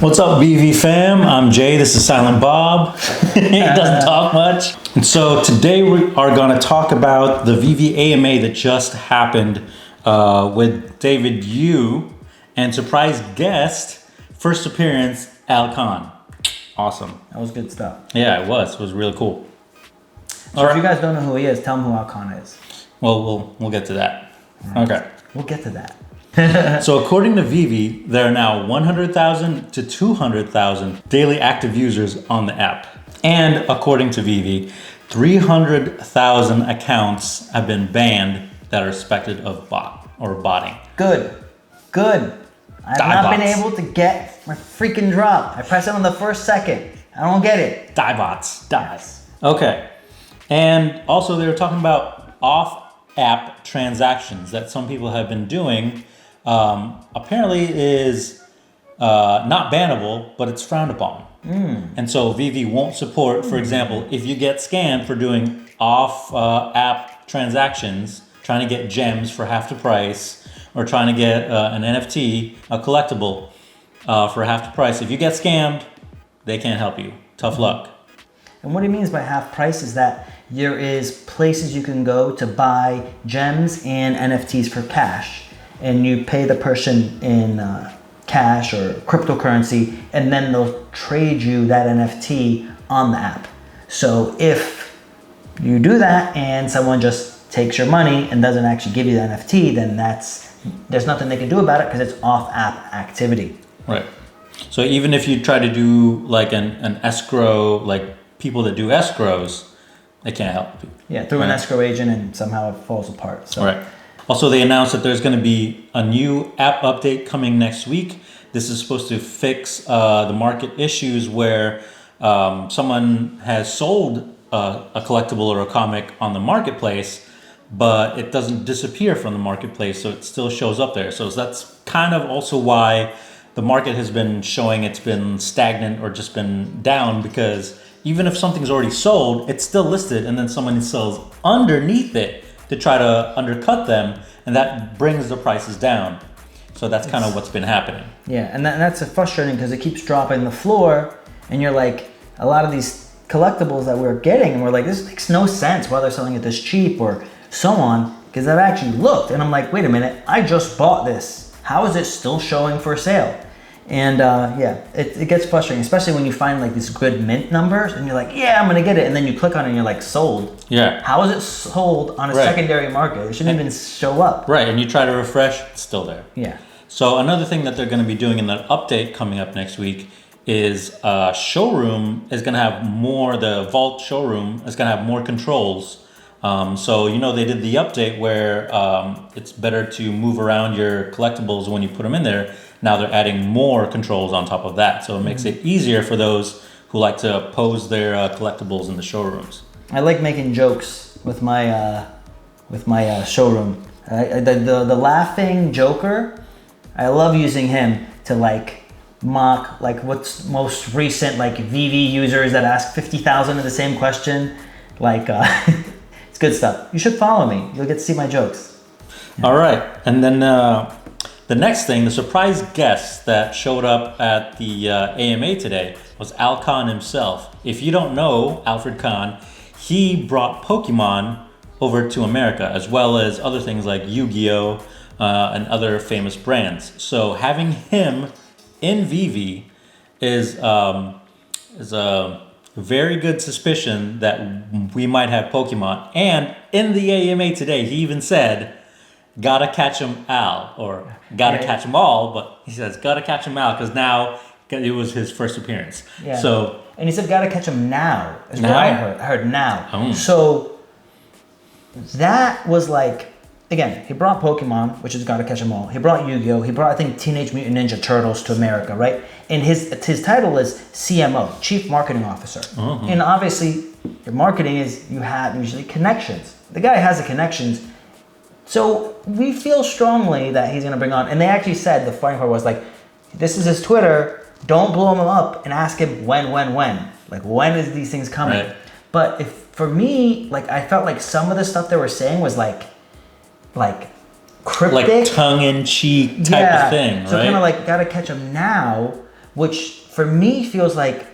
What's up, Veve fam? I'm Jay. This is Silent Bob. He doesn't talk much. And so today we are going to talk about the Veve AMA that just happened with David Yu and surprise guest, first appearance, Al Khan. Awesome. That was good stuff. Yeah, it was. It was really cool. So if you guys don't know who he is, tell them who Al Khan is. Well, we'll get to that. Right. Okay. We'll get to that. So according to Veve, there are now 100,000 to 200,000 daily active users on the app. And according to Veve, 300,000 accounts have been banned that are suspected of botting. Good. I've not been able to get my freaking drop. I press it on the first second. I don't get it. Die bots. Okay. And also they were talking about off-app transactions that some people have been doing. Apparently is not bannable, but it's frowned upon. And so Veve won't support, for example, if you get scammed for doing off-app transactions, trying to get gems for half the price, or trying to get an NFT, a collectible, for half the price. If you get scammed, they can't help you. Tough luck. And what he means by half price is that there is places you can go to buy gems and NFTs for cash. And you pay the person in cash or cryptocurrency, and then they'll trade you that NFT on the app. So if you do that and someone just takes your money and doesn't actually give you the NFT, then there's nothing they can do about it because it's off-app activity. Right. So even if you try to do like an escrow, like people that do escrows, they can't help you. Yeah, through an escrow agent, and somehow it falls apart. So. Right. Also, they announced that there's going to be a new app update coming next week. This is supposed to fix the market issues where someone has sold a collectible or a comic on the marketplace, but it doesn't disappear from the marketplace, so it still shows up there. So that's kind of also why the market has been showing it's been stagnant or just been down, because even if something's already sold, it's still listed, and then someone sells underneath it to try to undercut them, and that brings the prices down. So that's kind of what's been happening. Yeah, and that's frustrating because it keeps dropping the floor, and you're like, a lot of these collectibles that we're getting, and we're like, this makes no sense why they're selling it this cheap or so on, because I've actually looked, and I'm like, wait a minute, I just bought this. How is it still showing for sale? And yeah, it gets frustrating, especially when you find like these good mint numbers and you're like, yeah, I'm gonna get it. And then you click on it and you're like, sold. Yeah. How is it sold on a secondary market? It shouldn't even show up. Right, and you try to refresh, it's still there. Yeah. So another thing that they're gonna be doing in the update coming up next week is Showroom is gonna have more, the Vault Showroom is gonna have more controls. So, they did the update where it's better to move around your collectibles when you put them in there. Now they're adding more controls on top of that. So it makes it easier for those who like to pose their collectibles in the showrooms. I like making jokes with my showroom. The laughing Joker, I love using him to like mock like what's most recent like Veve users that ask 50,000 of the same question. Like it's good stuff. You should follow me. You'll get to see my jokes. Yeah. All right, and then the next thing, the surprise guest that showed up at the AMA today was Al Khan himself. If you don't know Alfred Khan, he brought Pokemon over to America, as well as other things like Yu-Gi-Oh! And other famous brands. So having him in Veve is a very good suspicion that we might have Pokemon. And in the AMA today, he even said, gotta catch 'em Al, or gotta catch 'em all, but he says gotta catch 'em Al because now it was his first appearance. Yeah. So, and he said gotta catch 'em now is what I heard. I heard now. Oh. So that was like, again, he brought Pokemon, which is gotta catch 'em all. He brought Yu-Gi-Oh! He brought, I think, Teenage Mutant Ninja Turtles to America, right? And his title is CMO, Chief Marketing Officer. And obviously, your marketing is you have usually connections. The guy has the connections. So we feel strongly that he's gonna bring on, and they actually said, the funny part was like, this is his Twitter, don't blow him up and ask him when. Like when is these things coming? Right. But for me, like I felt like some of the stuff they were saying was like cryptic. Like tongue-in-cheek type of thing, right? So kind of like, gotta catch him now. which for me feels like,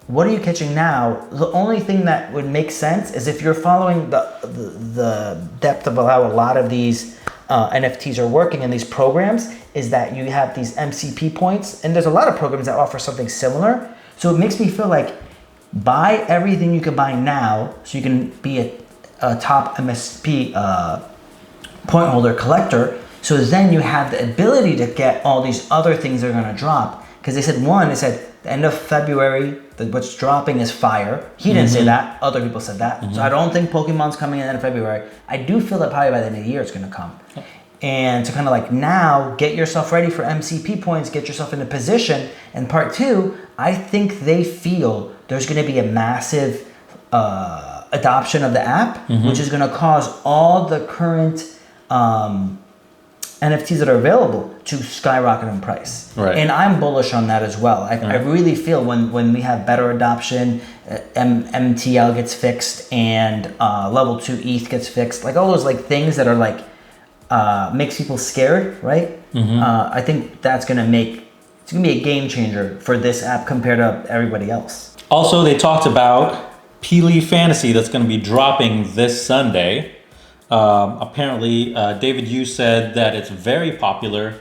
what are you catching now? The only thing that would make sense is if you're following the depth of how a lot of these NFTs are working in these programs, is that you have these MCP points, and there's a lot of programs that offer something similar. So it makes me feel like buy everything you can buy now so you can be a top MSP point holder collector. So then you have the ability to get all these other things that are going to drop. Because they said the end of February, what's dropping is fire. He didn't say that. Other people said that. So I don't think Pokemon's coming in the end of February. I do feel that probably by the end of the year it's going to come. And to kind of like now get yourself ready for MCP points, get yourself in a position. And part two, I think they feel there's going to be a massive adoption of the app, which is going to cause all the current NFTs that are available to skyrocket in price. Right. And I'm bullish on that as well. I really feel when we have better adoption, MTL gets fixed and level 2 ETH gets fixed, like all those like things that are like makes people scared, right? I think that's gonna be a game changer for this app compared to everybody else. Also, they talked about Pili Fantasy that's going to be dropping this Sunday. Apparently, David Yu said that it's very popular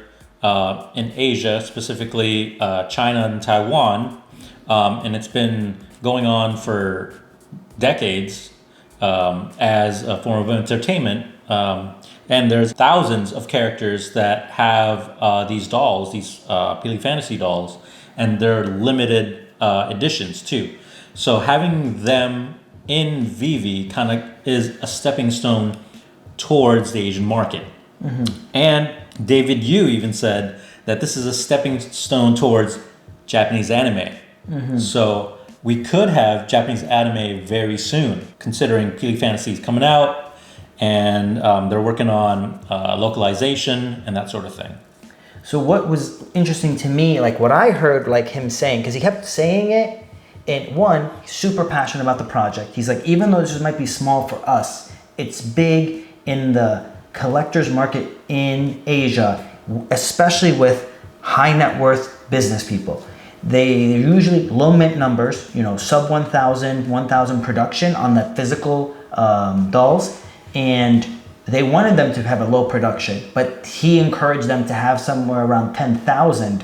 in Asia, specifically China and Taiwan, and it's been going on for decades as a form of entertainment. And there's thousands of characters that have these dolls, these Pili Fantasy dolls, and they're limited editions too. So having them in Veve kind of is a stepping stone towards the Asian market. And David Yu even said that this is a stepping stone towards Japanese anime. So we could have Japanese anime very soon, considering Pili Fantasy is coming out, and they're working on localization and that sort of thing. So what was interesting to me, like what I heard like him saying, because he kept saying it, and one, he's super passionate about the project. He's like, even though this might be small for us, it's big in the collector's market in Asia, especially with high net worth business people. They usually low mint numbers, sub 1,000 production on the physical dolls, and they wanted them to have a low production, but he encouraged them to have somewhere around 10,000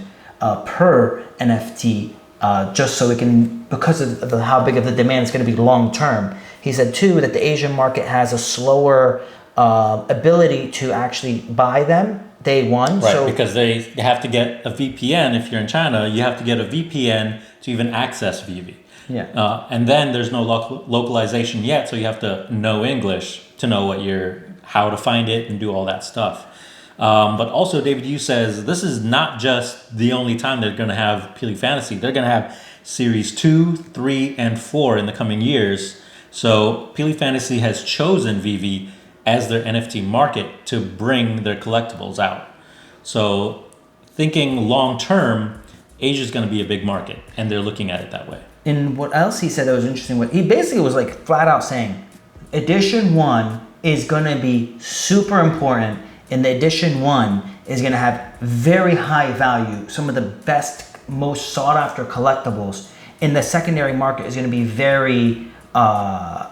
per NFT, just so it can, because of how big of the demand is going to be long term. He said too that the Asian market has a slower ability to actually buy them day one. Right, so, because they have to get a VPN. If you're in China, you have to get a VPN to even access Veve. Yeah. And then there's no localization yet, so you have to know English to know how to find it and do all that stuff. But also, David Yu says this is not just the only time they're going to have Pili Fantasy. They're going to have Series 2, 3, and 4 in the coming years. So Pili Fantasy has chosen Veve as their NFT market to bring their collectibles out. So thinking long term, Asia is going to be a big market, and they're looking at it that way. And what else he said that was interesting, he basically was like flat out saying, Edition 1 is going to be super important, and the Edition 1 is going to have very high value, some of the best, most sought after collectibles. And the secondary market is going to be very,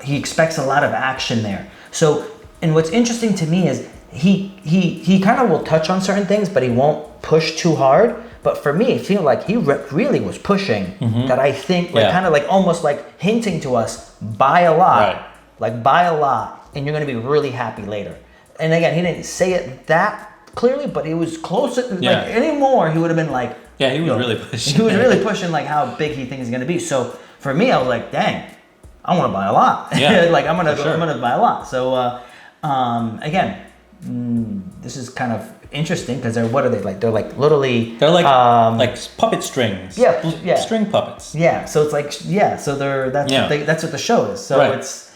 he expects a lot of action there. So, and what's interesting to me is he kind of will touch on certain things, but he won't push too hard. But for me, I feel like he really was pushing that. I think kind of like almost like hinting to us, buy a lot, buy a lot, and you're going to be really happy later. And again, he didn't say it that clearly, but he was close. Like anymore, he would have been like, he was really pushing. He was really pushing like how big he thinks it's going to be. So for me, I was like, dang, I want to buy a lot. Like I'm gonna buy a lot. So again, this is kind of interesting because what are they like? They're like literally. They're like puppet strings. Yeah. String puppets. Yeah. So it's like So that's what the show is. So it's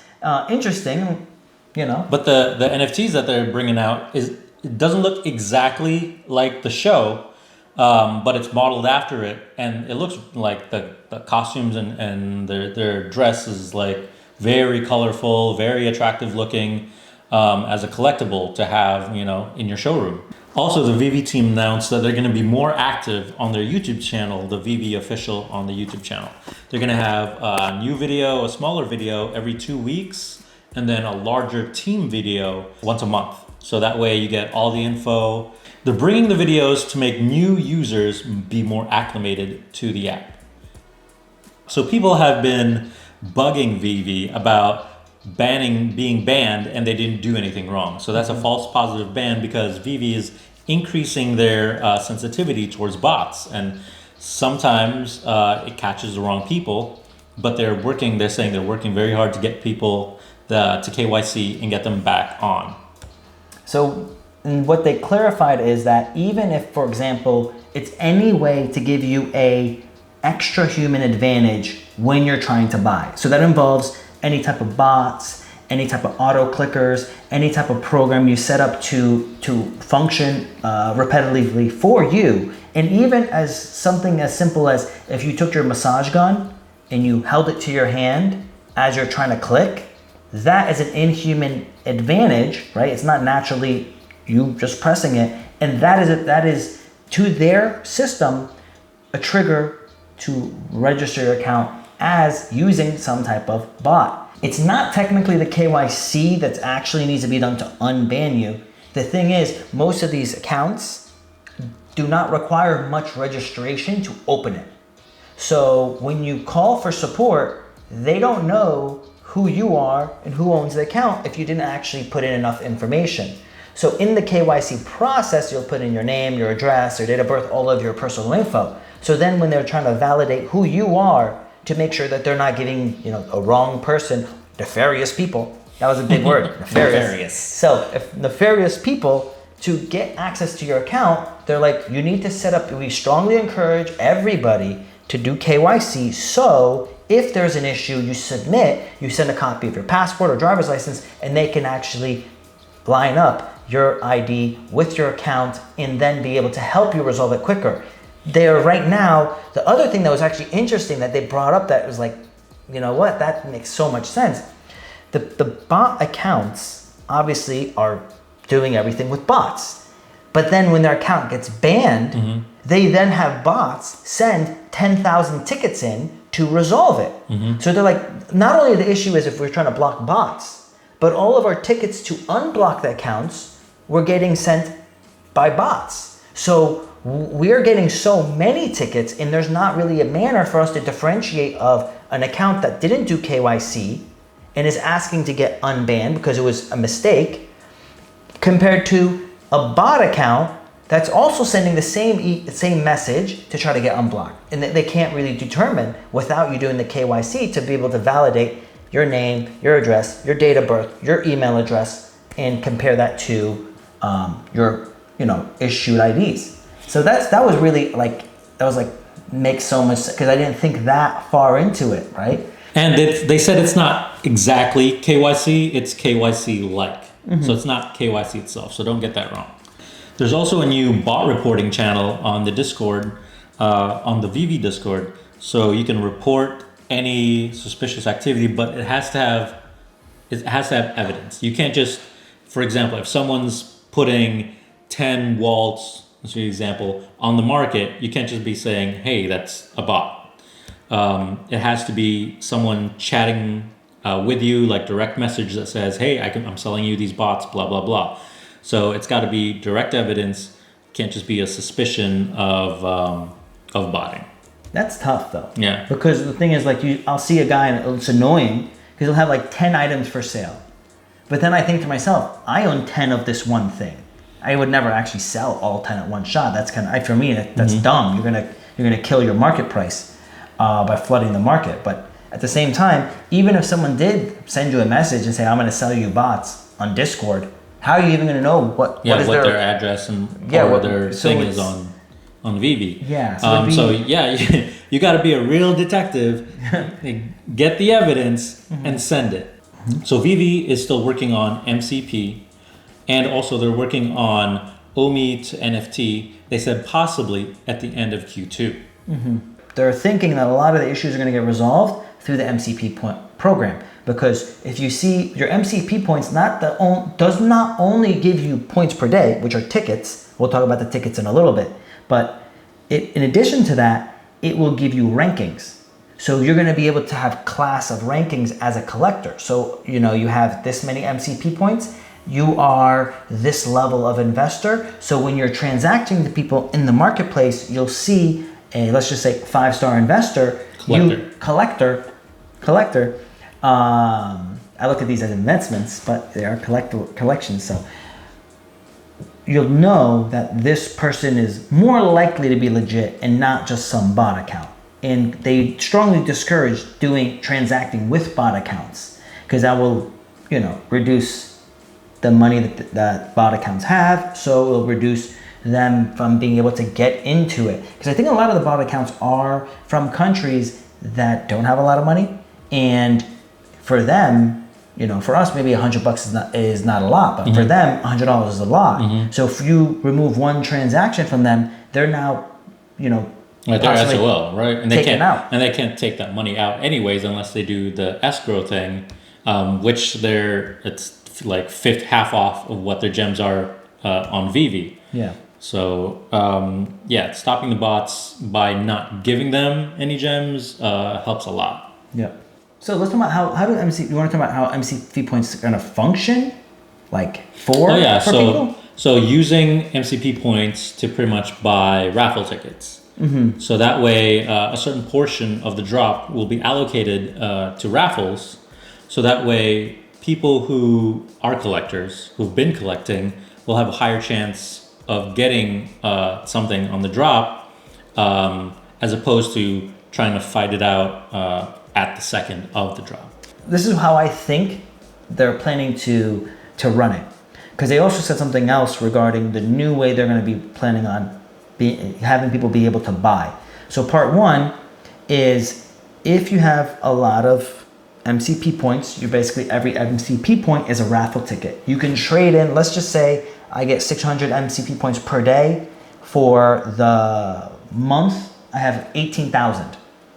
interesting, But the NFTs that they're bringing out it doesn't look exactly like the show, but it's modeled after it, and it looks like the costumes and their dress is like very colorful, very attractive looking, as a collectible to have in your showroom. Also, the Veve team announced that they're going to be more active on their YouTube channel, the Veve official on the YouTube channel. They're going to have a new video, a smaller video every 2 weeks, and then a larger team video once a month. So that way you get all the info. They're bringing the videos to make new users be more acclimated to the app. So people have been bugging Veve about being banned and they didn't do anything wrong. So that's a false positive ban because Veve is increasing their sensitivity towards bots, and sometimes it catches the wrong people, but they're saying they're working very hard to get people to KYC and get them back on. So what they clarified is that even if, for example, it's any way to give you a extra human advantage when you're trying to buy. So that involves any type of bots, any type of auto clickers, any type of program you set up to function repetitively for you. And even as something as simple as if you took your massage gun and you held it to your hand as you're trying to click, that is an inhuman advantage, right? It's not naturally you just pressing it. And that is to their system a trigger to register your account as using some type of bot. It's not technically the KYC that actually needs to be done to unban you. The thing is, most of these accounts do not require much registration to open it. So when you call for support, they don't know who you are and who owns the account if you didn't actually put in enough information. So in the KYC process, you'll put in your name, your address, your date of birth, all of your personal info. So then when they're trying to validate who you are to make sure that they're not giving, a wrong person, nefarious people, that was a big word, nefarious. So if nefarious people, to get access to your account, they're like, you need to set up, we strongly encourage everybody to do KYC. So if there's an issue, you send a copy of your passport or driver's license, and they can actually line up your ID with your account and then be able to help you resolve it quicker. There right now, the other thing that was actually interesting that they brought up that was like, you know what, that makes so much sense. The bot accounts obviously are doing everything with bots. But then when their account gets banned, they then have bots send 10,000 tickets in to resolve it. So they're like, not only the issue is if we're trying to block bots, but all of our tickets to unblock the accounts were getting sent by bots. So we're getting so many tickets, and there's not really a manner for us to differentiate of an account that didn't do KYC and is asking to get unbanned because it was a mistake, compared to a bot account that's also sending the same message to try to get unblocked. And they can't really determine without you doing the KYC to be able to validate your name, your address, your date of birth, your email address, and compare that to your issued IDs. So that was really makes so much, because I didn't think that far into it, right? And they said it's not exactly KYC, it's KYC-like. So it's not KYC itself, so don't get that wrong. There's also a new bot reporting channel on the Discord, on the Veve Discord, so you can report any suspicious activity, but it has to have evidence. You can't just, for example, if someone's putting 10 wallets, let's give you an example, on the market, you can't just be saying, hey, that's a bot. It has to be someone chatting with you, like direct message that says, hey, I'm selling you these bots, blah, blah, blah. So it's got to be direct evidence. Can't just be a suspicion of botting. That's tough though. Yeah. Because the thing is, I'll see a guy and it's annoying because he'll have like 10 items for sale. But then I think to myself, I own 10 of this one thing. I would never actually sell all 10 at one shot. That's for me, that's dumb. You're gonna kill your market price by flooding the market. But at the same time, even if someone did send you a message and say, I'm gonna sell you bots on Discord, how are you even gonna know what is their address and what their thing is on Veve? Yeah. So you got to be a real detective, get the evidence and send it. So Veve is still working on MCP, and also they're working on OMI to NFT. They said possibly at the end of Q2. They're thinking that a lot of the issues are going to get resolved through the MCP program, because if you see your MCP points, does not only give you points per day, which are tickets, We'll talk about the tickets in a little bit. But in addition to that, it will give you rankings. So you're going to be able to have class of rankings as a collector. So, you know, you have this many MCP points. You are this level of investor. So when you're transacting to people in the marketplace, you'll see a, let's just say, 5-star investor, collector. I look at these as investments, but they are collections. So you'll know that this person is more likely to be legit and not just some bot account. And they strongly discourage transacting with bot accounts, because that will, you know, reduce the money that bot accounts have. So it will reduce them from being able to get into it. Because I think a lot of the bot accounts are from countries that don't have a lot of money, and for them, you know, for us maybe $100 is not a lot, but for them $100 is a lot. So if you remove one transaction from them, they're now, you know, right, they're SOL, right? And they can't take that money out anyways unless they do the escrow thing, which it's like half off of what their gems are on Veve. Yeah. So stopping the bots by not giving them any gems helps a lot. Yeah. So let's talk about how do you want to talk about how MCP points are going to function, like for people? So using MCP points to pretty much buy raffle tickets. So that way a certain portion of the drop will be allocated to raffles. So that way people who are collectors, who've been collecting, will have a higher chance of getting something on the drop, as opposed to trying to fight it out at the second of the drop. This is how I think they're planning to run it. Because they also said something else regarding the new way they're going to be planning on having people be able to buy. So part one is, if you have a lot of MCP points, you basically, every MCP point is a raffle ticket. You can trade in, let's just say I get 600 MCP points per day. For the month, I have 18,000,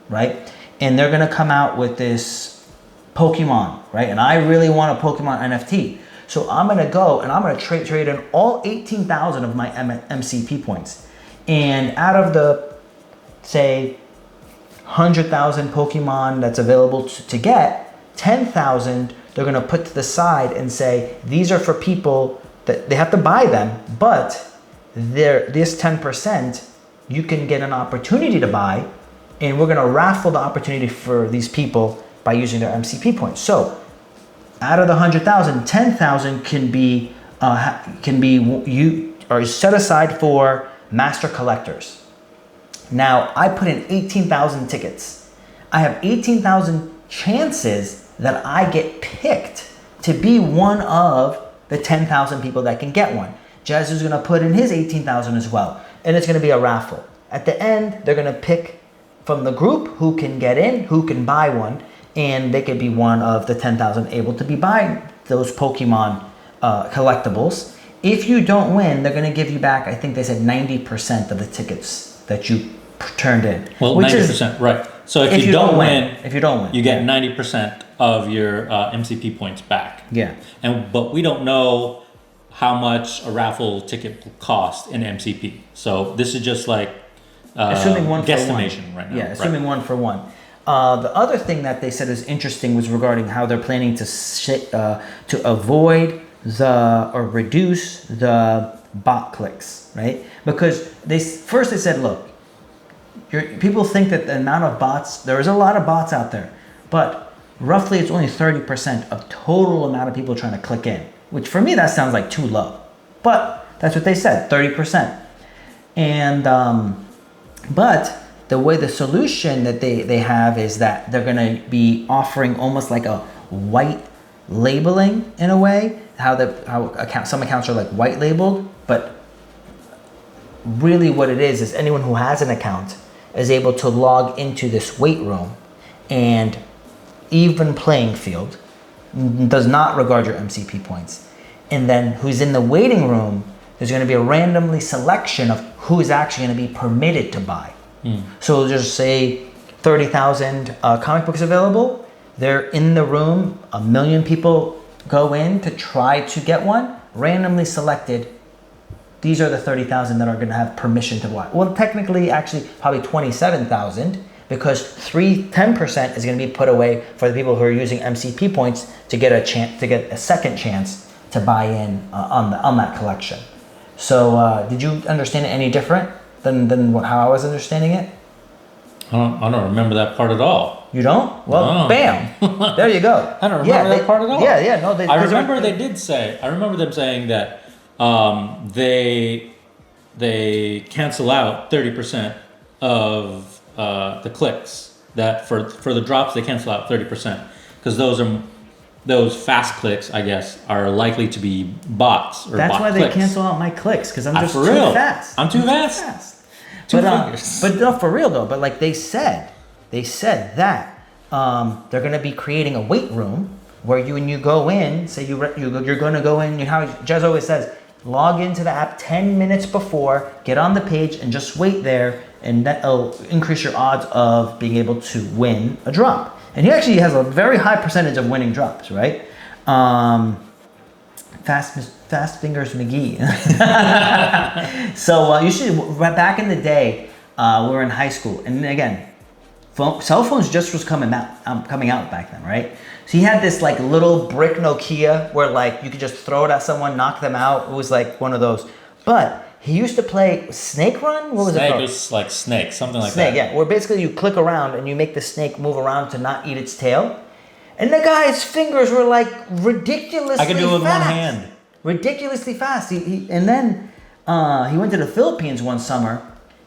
right? And they're gonna come out with this Pokemon, right? And I really want a Pokemon NFT. So I'm gonna go and I'm gonna trade in all 18,000 of my MCP points. And out of the, say, 100,000 Pokemon that's available to get, 10,000 they're gonna put to the side and say, these are for people that they have to buy them, but this 10% you can get an opportunity to buy, and we're gonna raffle the opportunity for these people by using their MCP points. So out of the 100,000, 10,000 can be set aside for master collectors. Now I put in 18,000 tickets. I have 18,000 chances that I get picked to be one of the 10,000 people that can get one. Jazzu's gonna put in his 18,000 as well, and it's gonna be a raffle. At the end, they're gonna pick from the group who can get in, who can buy one, and they could be one of the 10,000 able to be buying those Pokemon collectibles. If you don't win, they're gonna give you back, I think they said 90% of the tickets that you turned in. Well, 90%, right. So if you don't win, you get 90% of your MCP points back. Yeah. But we don't know how much a raffle ticket will cost in MCP. So this is just like assuming one guesstimation for one. right now. Yeah, assuming one for one. The other thing that they said is interesting was regarding how they're planning to avoid or reduce the bot clicks, right? Because they said, look, people think that the amount of bots, there is a lot of bots out there, but roughly it's only 30% of total amount of people trying to click in, which for me, that sounds like too low. But that's what they said, 30%. And, but the way the solution that they have is that they're gonna be offering almost like a white labeling in a way, some accounts are like white labeled, but really what it is anyone who has an account is able to log into this wait room, and even playing field, does not regard your MCP points. And then who's in the waiting room, there's going to be a randomly selection of who is actually going to be permitted to buy. So just say 30,000 comic books available. They're in the room. 1 million people go in to try to get one. Randomly selected these are the 30,000 that are going to have permission to watch. Well, technically, actually, probably 27,000 because 10% is going to be put away for the people who are using MCP points to get a second chance to buy in on that collection. So, did you understand it any different than how I was understanding it? I don't remember that part at all. You don't? Well, No. bam! There you go. I don't remember that part at all. Yeah. No, I remember I remember them saying that they cancel out 30% of the clicks. That for the drops they cancel out 30% because those fast clicks, I guess, are likely to be bots or That's bot why clicks. they cancel out my clicks because I'm just for too real. fast. I'm too fast. But no, for real though. But like they said that they're going to be creating a wait room where when you go in, say you're going to go in. How Jez always says, log into the app 10 minutes before, get on the page, and just wait there, and that'll increase your odds of being able to win a drop. And he actually has a very high percentage of winning drops, right? Fast Fingers McGee. So you should. Back in the day, we were in high school, and again, cell phones just was coming out back then, right? So he had this like little brick Nokia where like you could just throw it at someone, knock them out. It was like one of those. But he used to play Snake Run. What was it called? Snake was like Snake, something like Snake, that. yeah. Where basically you click around and you make the snake move around to not eat its tail. And the guy's fingers were like ridiculously fast. I could do it with one hand. Ridiculously fast. And then he went to the Philippines one summer,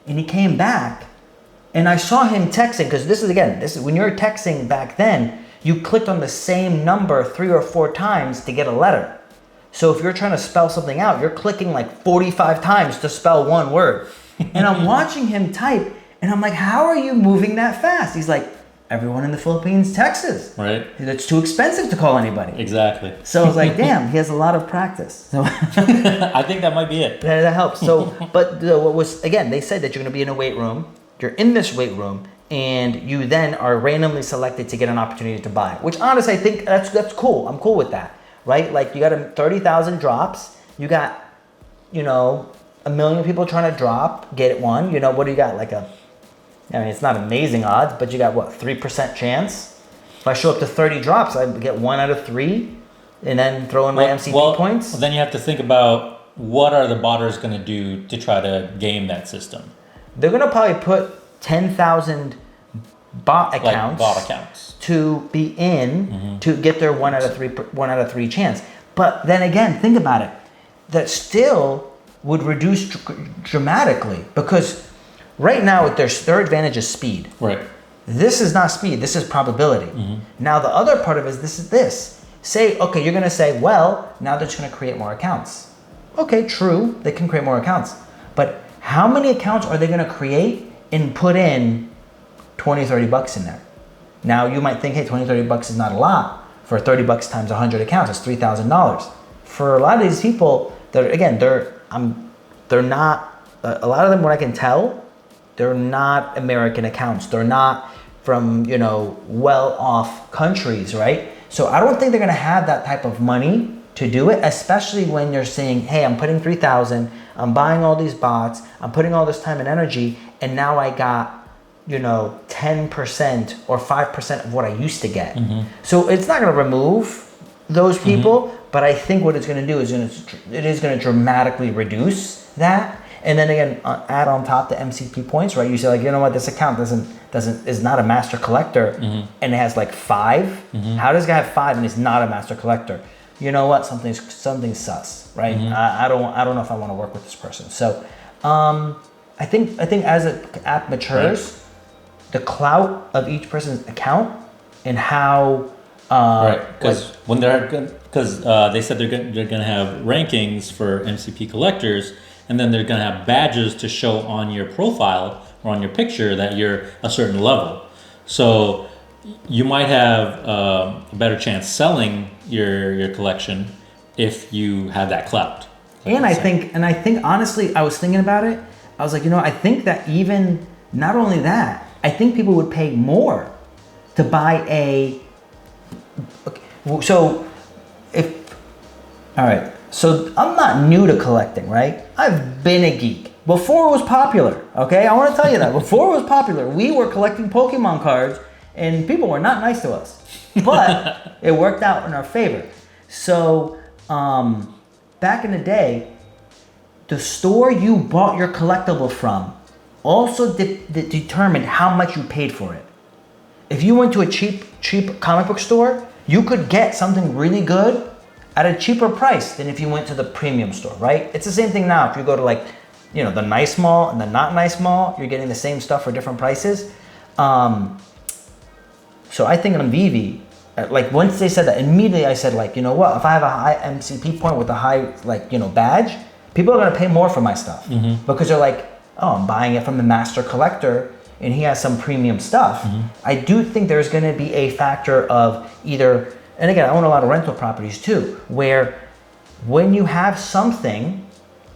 and he came back, and I saw him texting because this is when you're texting back then, you clicked on the same number 3 or 4 times to get a letter. So if you're trying to spell something out, you're clicking like 45 times to spell one word. And I'm watching him type, and I'm like, how are you moving that fast? He's like, everyone in the Philippines texts. Right. It's too expensive to call anybody. Exactly. So I was like, damn, he has a lot of practice. So I think that might be it. that helps. So, but what was, again, they said that you're going to be in a weight room. You're in this weight room, and you then are randomly selected to get an opportunity to buy. Which honestly, I think that's cool. I'm cool with that, right? Like you got 30,000 drops. You got, 1 million people trying to drop, get one. What do you got? It's not amazing odds, but you got what, 3% chance? If I show up to 30 drops, I get 1 out of 3, and then throw in my MCP points. Well, then you have to think about what are the botters going to do to try to game that system. They're going to probably put 10,000 bot accounts to be in to get their 1 out of 3 chance. But then again, think about it. That still would reduce dramatically because right now their advantage is speed. Right. This is not speed. This is probability. Now the other part of it is this. Say, okay, you're going to say, well, now they're just going to create more accounts. Okay, true. They can create more accounts. But how many accounts are they going to create and put in 20, 30 bucks in there? Now you might think, hey, 20, 30 bucks is not a lot. For 30 bucks times 100 accounts, it's $3,000. For a lot of these people, they're not, a lot of them, what I can tell, they're not American accounts. They're not from, well-off countries, right? So I don't think they're going to have that type of money to do it, especially when you're saying, hey, I'm putting 3,000, I'm buying all these bots, I'm putting all this time and energy, and now I got, 10% or 5% of what I used to get. So it's not going to remove those people, but I think what it's going to do is it is going to dramatically reduce that. And then again, add on top the MCP points, right? You say like, this account is not a master collector, and it has like 5. How does this guy have 5 and he's not a master collector? You know what? Something's sus, right? I don't know if I want to work with this person. So, I think as the app matures, the clout of each person's account and how because they said they're going to have rankings for MCP collectors. And then they're going to have badges to show on your profile or on your picture that you're a certain level. So you might have a better chance selling your collection if you have that clout. And I think honestly, I was thinking about it. I was like, I think that even not only that, I think people would pay more to buy a. So all right. So I'm not new to collecting, right? I've been a geek. Before it was popular, okay? I want to tell you that. Before it was popular, we were collecting Pokemon cards and people were not nice to us. But it worked out in our favor. So back in the day, the store you bought your collectible from also determined how much you paid for it. If you went to a cheap comic book store, you could get something really good at a cheaper price than if you went to the premium store, right? It's the same thing now. If you go to like, you know, the nice mall and the not nice mall, you're getting the same stuff for different prices. So I think on Veve, like once they said that, immediately I said like, you know what, if I have a high MCP point with a high like, you know, badge, people are gonna pay more for my stuff because they're like, oh, I'm buying it from the master collector and he has some premium stuff. I do think there's gonna be a factor of either, and again, I own a lot of rental properties too, where when you have something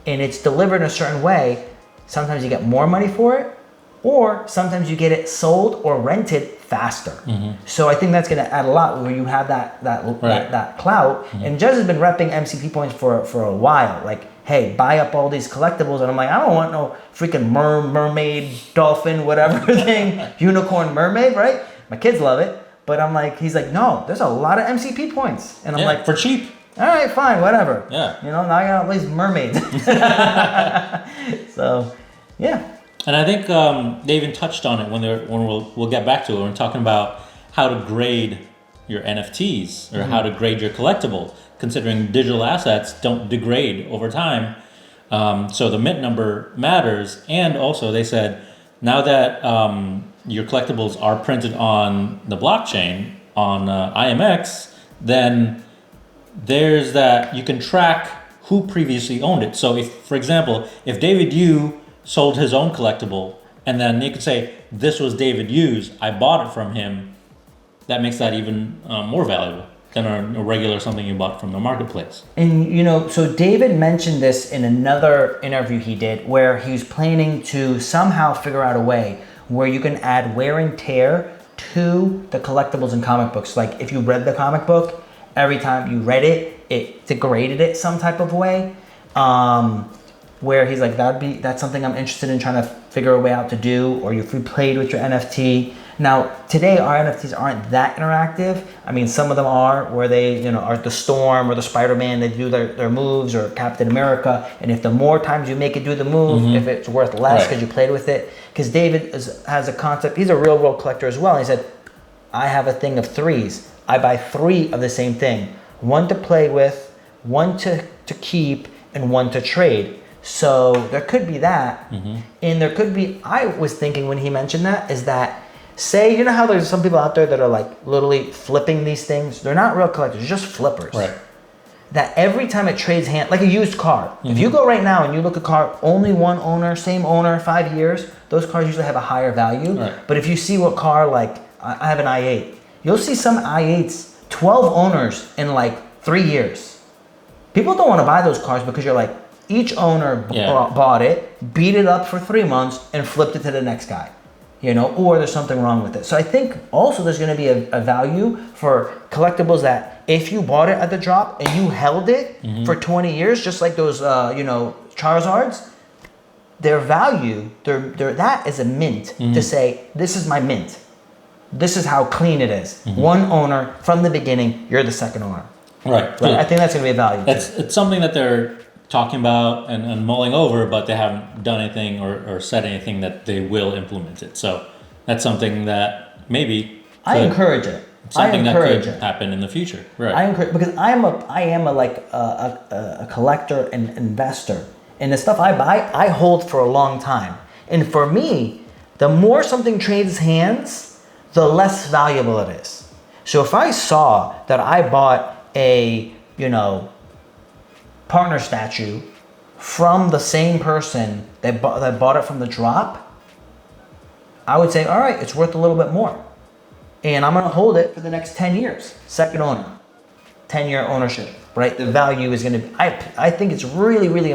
and it's delivered in a certain way, sometimes you get more money for it, or sometimes you get it sold or rented faster. So I think that's going to add a lot where you have that clout. And Jez has been repping MCP points for a while. Like, hey, buy up all these collectibles. And I'm like, I don't want no freaking mermaid, dolphin, whatever thing, unicorn, mermaid, right? My kids love it. But I'm like, he's like, no, there's a lot of MCP points. And I'm like, for cheap. All right, fine, whatever. Yeah. You know, now I got all these mermaids. So, yeah. And I think they even touched on it when we'll get back to it. When we're talking about how to grade your NFTs or how to grade your collectible, considering digital assets don't degrade over time. So the mint number matters. And also they said, now that your collectibles are printed on the blockchain, on IMX, then there's that you can track who previously owned it. So if, for example, if David Yu sold his own collectible and then you could say, this was David Yu's, I bought it from him, that makes that even more valuable than a regular something you bought from the marketplace. And you know, so David mentioned this in another interview he did where he's planning to somehow figure out a way where you can add wear and tear to the collectibles in comic books. Like if you read the comic book, every time you read it, it degraded it some type of way. Where he's like, that's something I'm interested in trying to figure a way out to do, or if you played with your NFT. Now, today our NFTs aren't that interactive. I mean, some of them are where they, you know, are the Storm or the Spider-Man, they do their moves, or Captain America. And if the more times you make it do the move, if it's worth less because you played with it. Because David has a concept, he's a real world collector as well. And he said, I have a thing of threes. I buy 3 of the same thing. 1 to play with, 1 to keep, and 1 to trade. So there could be that. And there could be, I was thinking when he mentioned that, is that, say, you know how there's some people out there that are like literally flipping these things? They're not real collectors, they're just flippers. Right. That every time it trades hand, like a used car. If you go right now and you look at a car, only one owner, same owner, 5 years, those cars usually have a higher value. Right. But if you see what car, like, I have an i8, you'll see some i8s, 12 owners in like 3 years. People don't want to buy those cars because you're like, each owner bought it, beat it up for 3 months, and flipped it to the next guy, you know, or there's something wrong with it. So I think also there's going to be a value for collectibles that if you bought it at the drop and you held it for 20 years, just like those, you know, Charizards, their value, that is a mint to say, this is my mint. This is how clean it is. One owner from the beginning, you're the second owner. Right. I think that's going to be a value. It's something that they're talking about and mulling over, but they haven't done anything or said anything that they will implement it. So that's something that maybe I encourage it. Something that could happen in the future. Right. I encourage, because I am a collector and investor, and the stuff I buy, I hold for a long time. And for me, the more something trades hands, the less valuable it is. So if I saw that I bought a, you know, partner statue from the same person that bought it from the drop, I would say, all right, it's worth a little bit more. And I'm going to hold it for the next 10 years. Second owner, 10-year ownership, right? The value is going to be, I think it's really, really,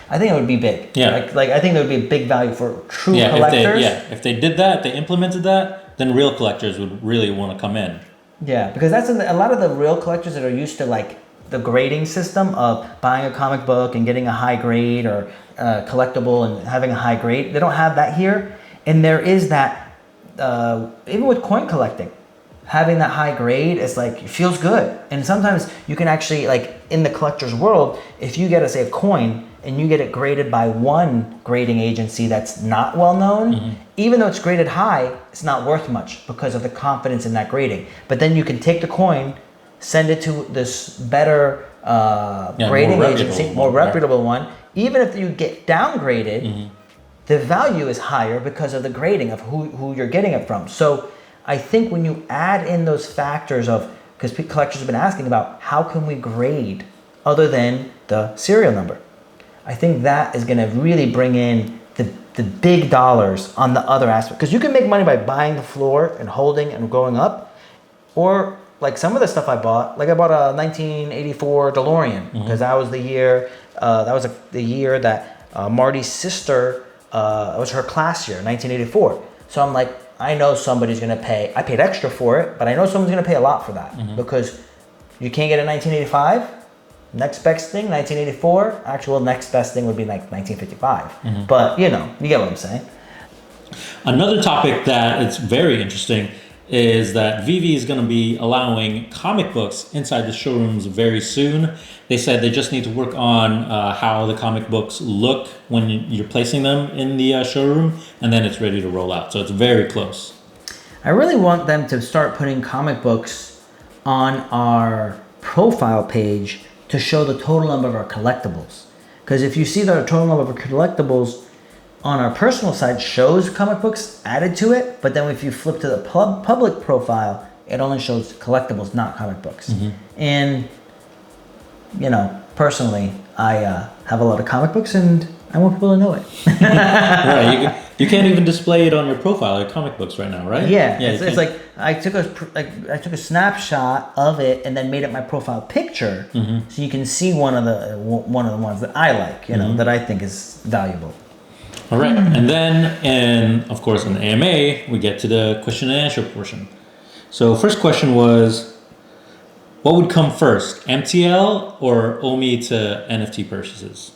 I think it would be big. Yeah. Like I think there would be a big value for true collectors. If they did that, they implemented that, then real collectors would really want to come in. Yeah, because that's a lot of the real collectors that are used to like the grading system of buying a comic book and getting a high grade or collectible and having a high grade. They don't have that here. And there is that, even with coin collecting, having that high grade is like, it feels good. And sometimes you can actually, like in the collector's world, if you get say a coin and you get it graded by one grading agency that's not well known, even though it's graded high, it's not worth much because of the confidence in that grading. But then you can take the coin, send it to this better grading agency, more reputable one. Even if you get downgraded, the value is higher because of the grading of who you're getting it from. So I think when you add in those factors of, because collectors have been asking about how can we grade other than the serial number, I think that is going to really bring in the big dollars on the other aspect. Because you can make money by buying the floor and holding and going up, or like some of the stuff I bought, like I bought a 1984 DeLorean because that was the year the year that Marty's sister, it was her class year, 1984. So I'm like, I know somebody's going to pay. I paid extra for it, but I know someone's going to pay a lot for that because you can't get a 1985. Next best thing, 1984. Actual next best thing would be like 1955. But you get what I'm saying. Another topic that it's very interesting is that Veve is going to be allowing comic books inside the showrooms very soon. They said they just need to work on how the comic books look when you're placing them in the showroom, and then it's ready to roll out. So it's very close. I really want them to start putting comic books on our profile page to show the total number of our collectibles. Because if you see the total number of our collectibles on our personal site shows comic books added to it, but then if you flip to the public profile, it only shows collectibles, not comic books. And personally, I have a lot of comic books and I want people to know it. Right, you can't even display it on your profile, your comic books right now, right? Yeah, it's like I took a snapshot of it and then made it my profile picture, so you can see one of the ones that I like, that I think is valuable. All right, and then, of course, in the AMA, we get to the question and answer portion. So first question was, what would come first, MTL or OMI to NFT purchases?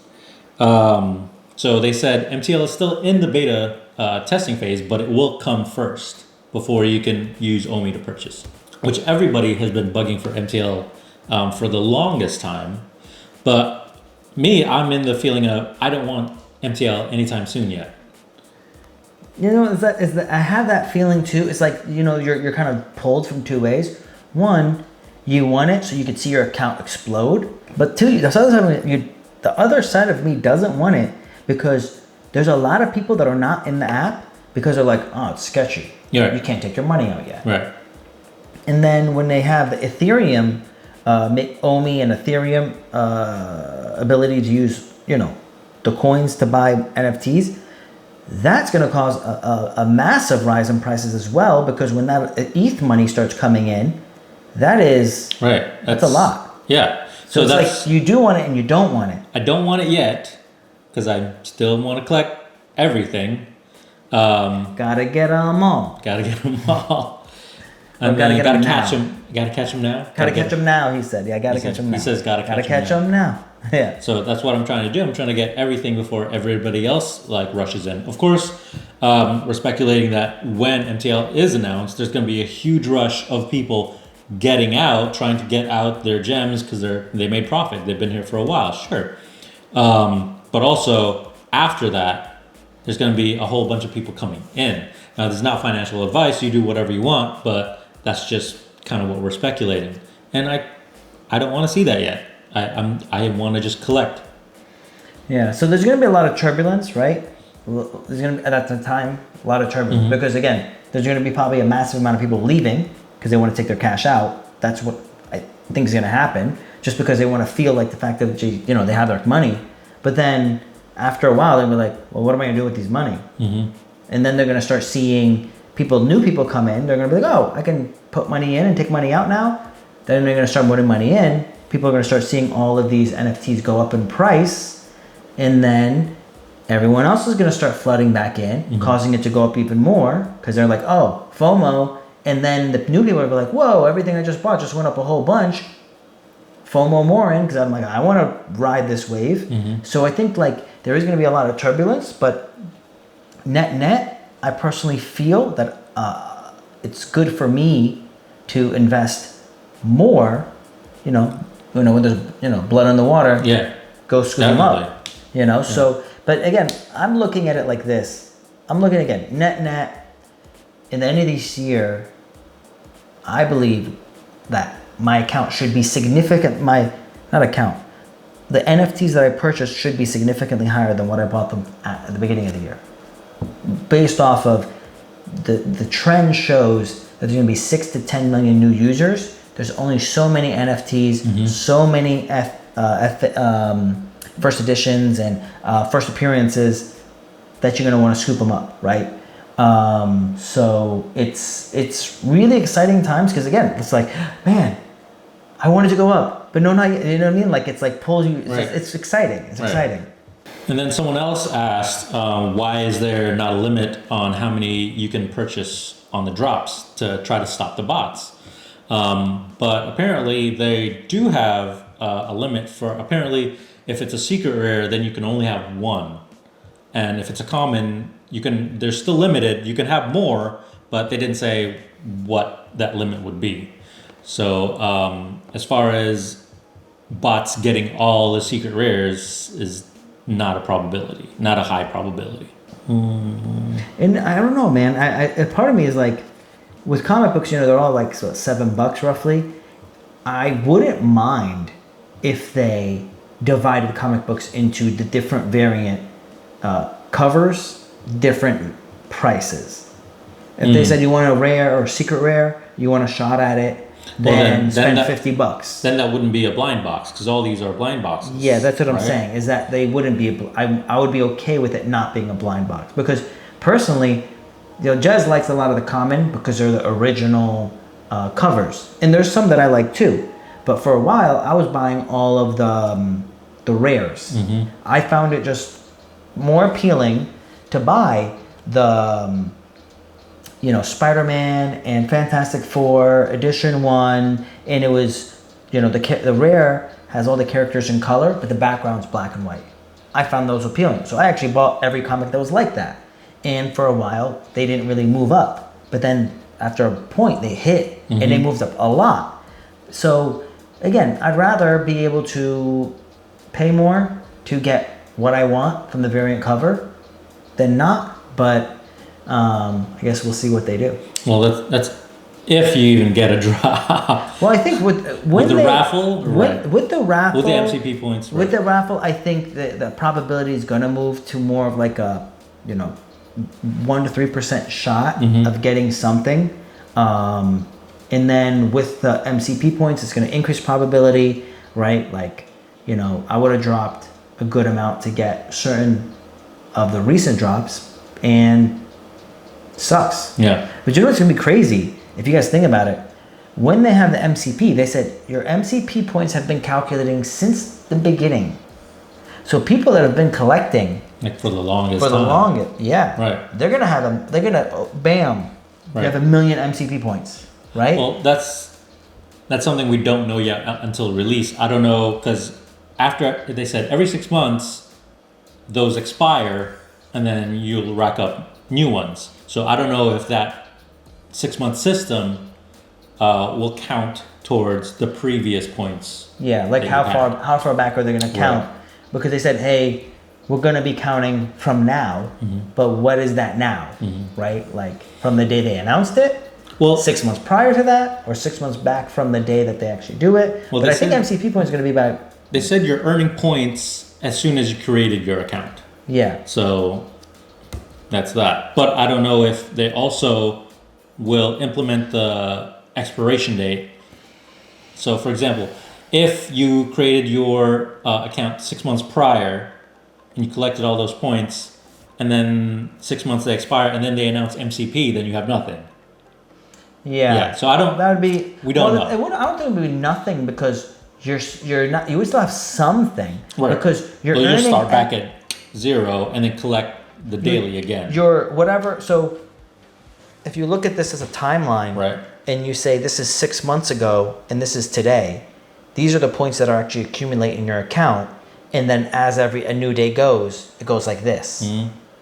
So they said MTL is still in the beta testing phase, but it will come first before you can use OMI to purchase, which everybody has been bugging for MTL for the longest time. But me, I'm in the feeling of I don't want MTL anytime soon yet. I have that feeling too. It's like, you're kind of pulled from two ways. One, you want it so you could see your account explode. But two, the other side of me doesn't want it because there's a lot of people that are not in the app because they're like, oh, it's sketchy. Yeah. You can't take your money out yet. Right. And then when they have the Ethereum, OMI and Ethereum ability to use, the coins to buy NFTs, that's going to cause a massive rise in prices as well, because when that ETH money starts coming in, that is right. That's a lot. Yeah. So it's like you do want it and you don't want it. I don't want it yet because I still want to collect everything. Gotta get them all. Gotta get them all. And gotta catch them. Gotta catch them now. Gotta catch them now. He said, "Yeah, gotta catch them now." He says, "Gotta catch them now." Yeah. So that's what I'm trying to do. I'm trying to get everything before everybody else rushes in. Of course, we're speculating that when MTL is announced, there's going to be a huge rush of people getting out, trying to get out their gems because they made profit. They've been here for a while, sure. But also after that, there's going to be a whole bunch of people coming in. Now, this is not financial advice. You do whatever you want, but that's just kind of what we're speculating. And I don't want to see that yet. I want to just collect. Yeah, so there's going to be a lot of turbulence, right? There's going to be, at the time, a lot of turbulence. Because again, there's going to be probably a massive amount of people leaving because they want to take their cash out. That's what I think is going to happen, just because they want to feel like the fact that, they have their money. But then after a while, they'll be like, well, what am I going to do with these money? And then they're going to start seeing new people come in. They're going to be like, oh, I can put money in and take money out now. Then they're going to start putting money in. People are going to start seeing all of these NFTs go up in price. And then everyone else is going to start flooding back in, causing it to go up even more because they're like, oh, FOMO. And then the new people will be like, whoa, everything I just bought just went up a whole bunch. FOMO more in because I'm like, I want to ride this wave. So I think like there is going to be a lot of turbulence, but net, I personally feel that it's good for me to invest more. When there's blood in the water, go scoop them up. So, but again, I'm looking at it like this. I'm looking again, net, in the end of this year, I believe that my account should be the NFTs that I purchased should be significantly higher than what I bought them at the beginning of the year. Based off of the trend shows that there's going to be 6 to 10 million new users. There's only so many NFTs, so many first editions and first appearances that you're going to want to scoop them up, right? So it's really exciting times because again, it's like, man, I wanted to go up, but no, not yet. You know what I mean? Like it's like pulls you. It's exciting. It's exciting. And then someone else asked, why is there not a limit on how many you can purchase on the drops to try to stop the bots? But apparently they do have a limit for, apparently if it's a secret rare, then you can only have one. And if it's a common, they're still limited. You can have more, but they didn't say what that limit would be. So as far as bots getting all the secret rares is not a probability, not a high probability. And I don't know, man. I part of me is like, with comic books, they're all like $7 roughly. I wouldn't mind if they divided comic books into the different variant covers, different prices. If they said you want a rare or secret rare, you want a shot at it, then spend $50. Then that wouldn't be a blind box because all these are blind boxes. Yeah, that's what I'm saying. Is that they wouldn't be. I would be okay with it not being a blind box because personally, Jez likes a lot of the common because they're the original covers, and there's some that I like too. But for a while, I was buying all of the rares. I found it just more appealing to buy the Spider-Man and Fantastic Four edition 1, and it was the rare has all the characters in color, but the background's black and white. I found those appealing, so I actually bought every comic that was like that. And for a while, they didn't really move up, but then after a point, they hit and they moved up a lot. So again, I'd rather be able to pay more to get what I want from the variant cover than not, but I guess we'll see what they do. Well, that's if you even get a drop. Well, I think with the raffle, with the raffle, with the MCP points, with the raffle, I think the probability is going to move to more of like a 1 to 3% shot of getting something, and then with the MCP points, it's going to increase probability, right? Like I would have dropped a good amount to get certain of the recent drops, and sucks. Yeah. But what's gonna be crazy if you guys think about it? When they have the MCP, they said your MCP points have been calculating since the beginning. So people that have been collecting like for the longest yeah. Right. They're gonna bam. Right. You have 1 million MCP points, right? Well, that's something we don't know yet until release. I don't know because after they said every 6 months those expire and then you'll rack up new ones. So I don't know if that 6-month system will count towards the previous points. Yeah, like how far back are they going to count? Right. Because they said, hey, we're going to be counting from now, but what is that now? Right? Like from the day they announced it? Well, 6 months prior to that, or 6 months back from the day that they actually do it. Well, but I think MCP point is going to be about. They said you're earning points as soon as you created your account. Yeah. So that's that. But I don't know if they also will implement the expiration date. So, for example, if you created your account 6 months prior and you collected all those points, and then 6 months they expire, and then they announce MCP, then you have nothing. Yeah. So I don't. That would be. We don't know. I don't think it would be nothing because you're not. You would still have something. Right. Because you're. You'll just start back at 0 and then collect the daily again. Your whatever. So, if you look at this as a timeline, right, and you say this is 6 months ago and this is today, these are the points that are actually accumulating in your account. And then as a new day goes, it goes like this,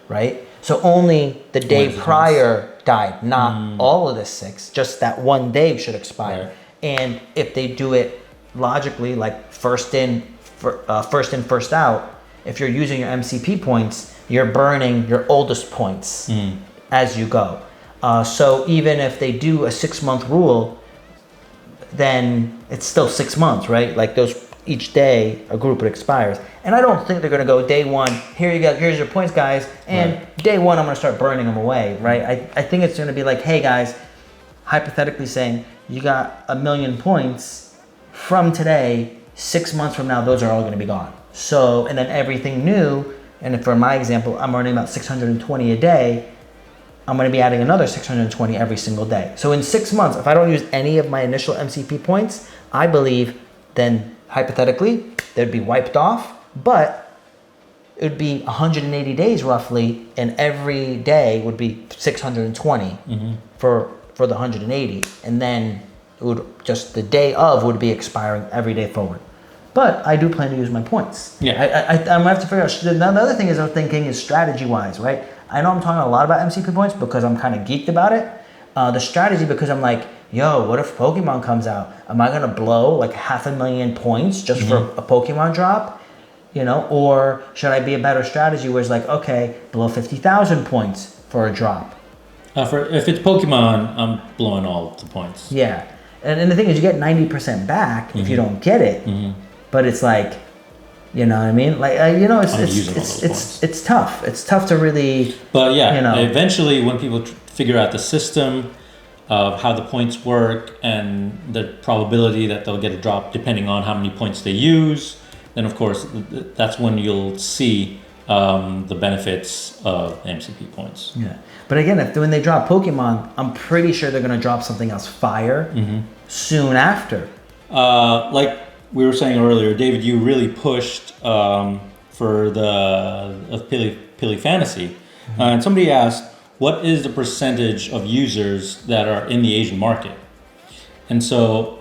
right? So only the day prior died, not all of the 6, just that one day should expire. Right. And if they do it logically, like first in, first out, if you're using your MCP points, you're burning your oldest points as you go. So even if they do a 6-month rule, then it's still 6 months, right? Like those, each day a group expires. And I don't think they're gonna go day 1, here you go, here's your points, guys, and day 1 I'm gonna start burning them away, right? I think it's gonna be like, hey guys, hypothetically saying, you got 1,000,000 points from today, 6 months from now, those are all gonna be gone. So, and then everything new, and for my example, I'm earning about 620 a day, I'm going to be adding another 620 every single day. So in 6 months, if I don't use any of my initial MCP points, I believe then hypothetically they'd be wiped off, but it would be 180 days roughly, and every day would be 620 for the 180, and then it would just the day of would be expiring every day forward. But I do plan to use my points. Yeah. I'm gonna have to figure out. Now the other thing is I'm thinking is strategy wise, right? I know I'm talking a lot about MCP points because I'm kind of geeked about it. The strategy, because I'm like, yo, what if Pokemon comes out? Am I gonna blow like 500,000 points just for a Pokemon drop? You know, or should I be a better strategy where it's like, okay, blow 50,000 points for a drop? If it's Pokemon, I'm blowing all the points. Yeah, and the thing is, you get 90% back if you don't get it. But it's like, you know what I mean? Like, you know, it's tough. It's tough to really. But yeah, you know, eventually when people figure out the system of how the points work and the probability that they'll get a drop depending on how many points they use, then of course that's when you'll see the benefits of MCP points. Yeah, but again, when they drop Pokemon, I'm pretty sure they're gonna drop something else fire soon after. Like we were saying earlier, David, you really pushed for the Pili Fantasy, and somebody asked, what is the percentage of users that are in the Asian market? And so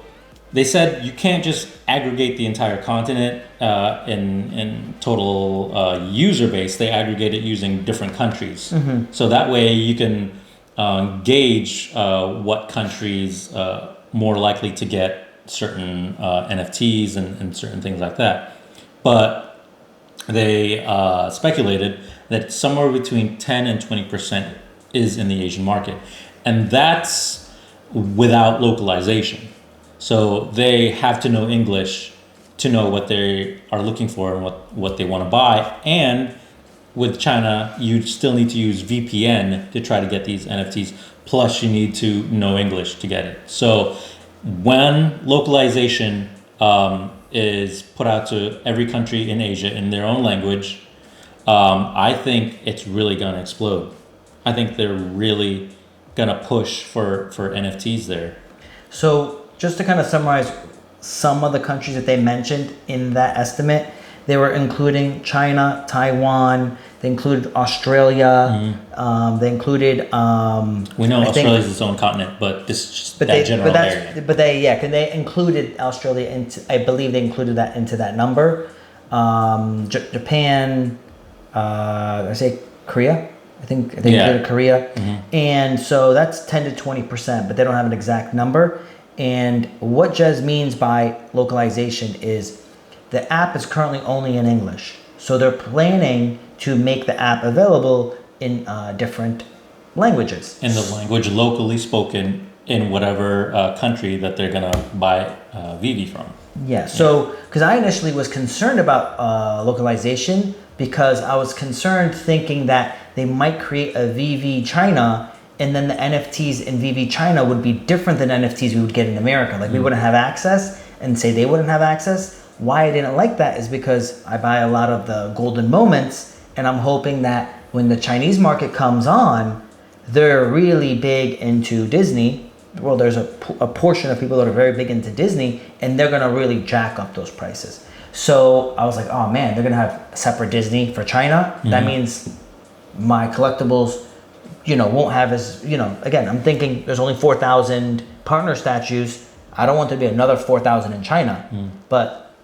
they said you can't just aggregate the entire continent in total user base. They aggregate it using different countries. So that way you can gauge what countries more likely to get certain NFTs and certain things like that. But they speculated that somewhere between 10 and 20% is in the Asian market. And that's without localization. So they have to know English to know what they are looking for and what they want to buy. And with China, you still need to use VPN to try to get these NFTs. Plus, you need to know English to get it. So when localization is put out to every country in Asia in their own language, I think it's really going to explode. I think they're really going to push for NFTs there. So just to kind of summarize some of the countries that they mentioned in that estimate, they were including China, Taiwan, they included Australia, they included... we know Australia is its own continent, but this is just general area. But they included Australia into, I believe they included that into that number. Japan, I say Korea? I think they included Korea. And so that's 10 to 20%, but they don't have an exact number. And what Jez means by localization is the app is currently only in English. So they're planning to make the app available in different languages. In the language locally spoken in whatever country that they're going to buy Veve from. Yeah, so because I initially was concerned about localization because I was concerned thinking that they might create a Veve China and then the NFTs in Veve China would be different than NFTs we would get in America. Like we wouldn't have access and say they wouldn't have access. Why I didn't like that is because I buy a lot of the golden moments and I'm hoping that when the Chinese market comes on, they're really big into Disney. Well, there's a portion of people that are very big into Disney and they're gonna really jack up those prices. So I was like, oh man, they're gonna have a separate Disney for China. That means my collectibles, won't have as, again, I'm thinking there's only 4,000 partner statues. I don't want there to be another 4,000 in China, but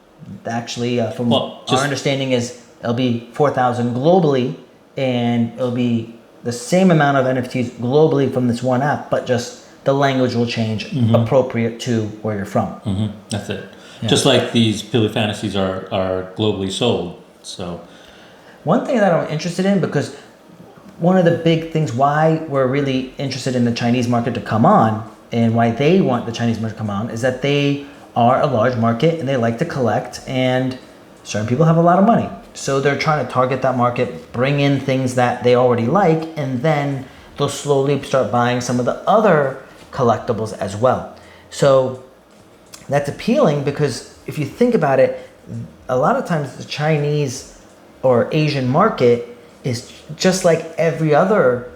actually, from our understanding is it'll be 4,000 globally, and it'll be the same amount of NFTs globally from this one app, but just the language will change appropriate to where you're from. That's it. Yeah. Just like these Pili Fantasies are globally sold. So, one thing that I'm interested in, because one of the big things why we're really interested in the Chinese market to come on, and why they want the Chinese market to come on, is that they are a large market and they like to collect, and certain people have a lot of money. So they're trying to target that market, bring in things that they already like, and then they'll slowly start buying some of the other collectibles as well. So that's appealing, because if you think about it, a lot of times the Chinese or Asian market is just like every other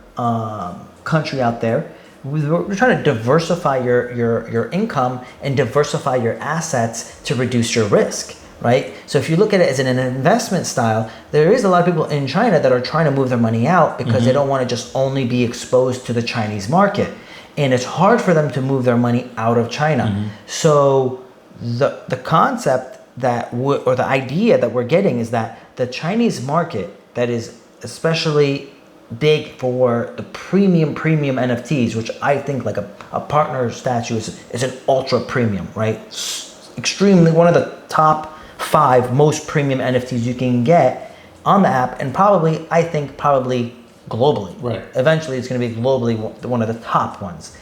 country out there. We're trying to diversify your income and diversify your assets to reduce your risk, right? So if you look at it as an investment style, there is a lot of people in China that are trying to move their money out because they don't want to just only be exposed to the Chinese market. And it's hard for them to move their money out of China. So the concept or the idea that we're getting is that the Chinese market that is especially big for the premium NFTs, which I think like a partner statue is an ultra premium, right? Extremely one of the top 5 most premium NFTs you can get on the app, and probably globally. Right. Eventually it's going to be globally one of the top ones.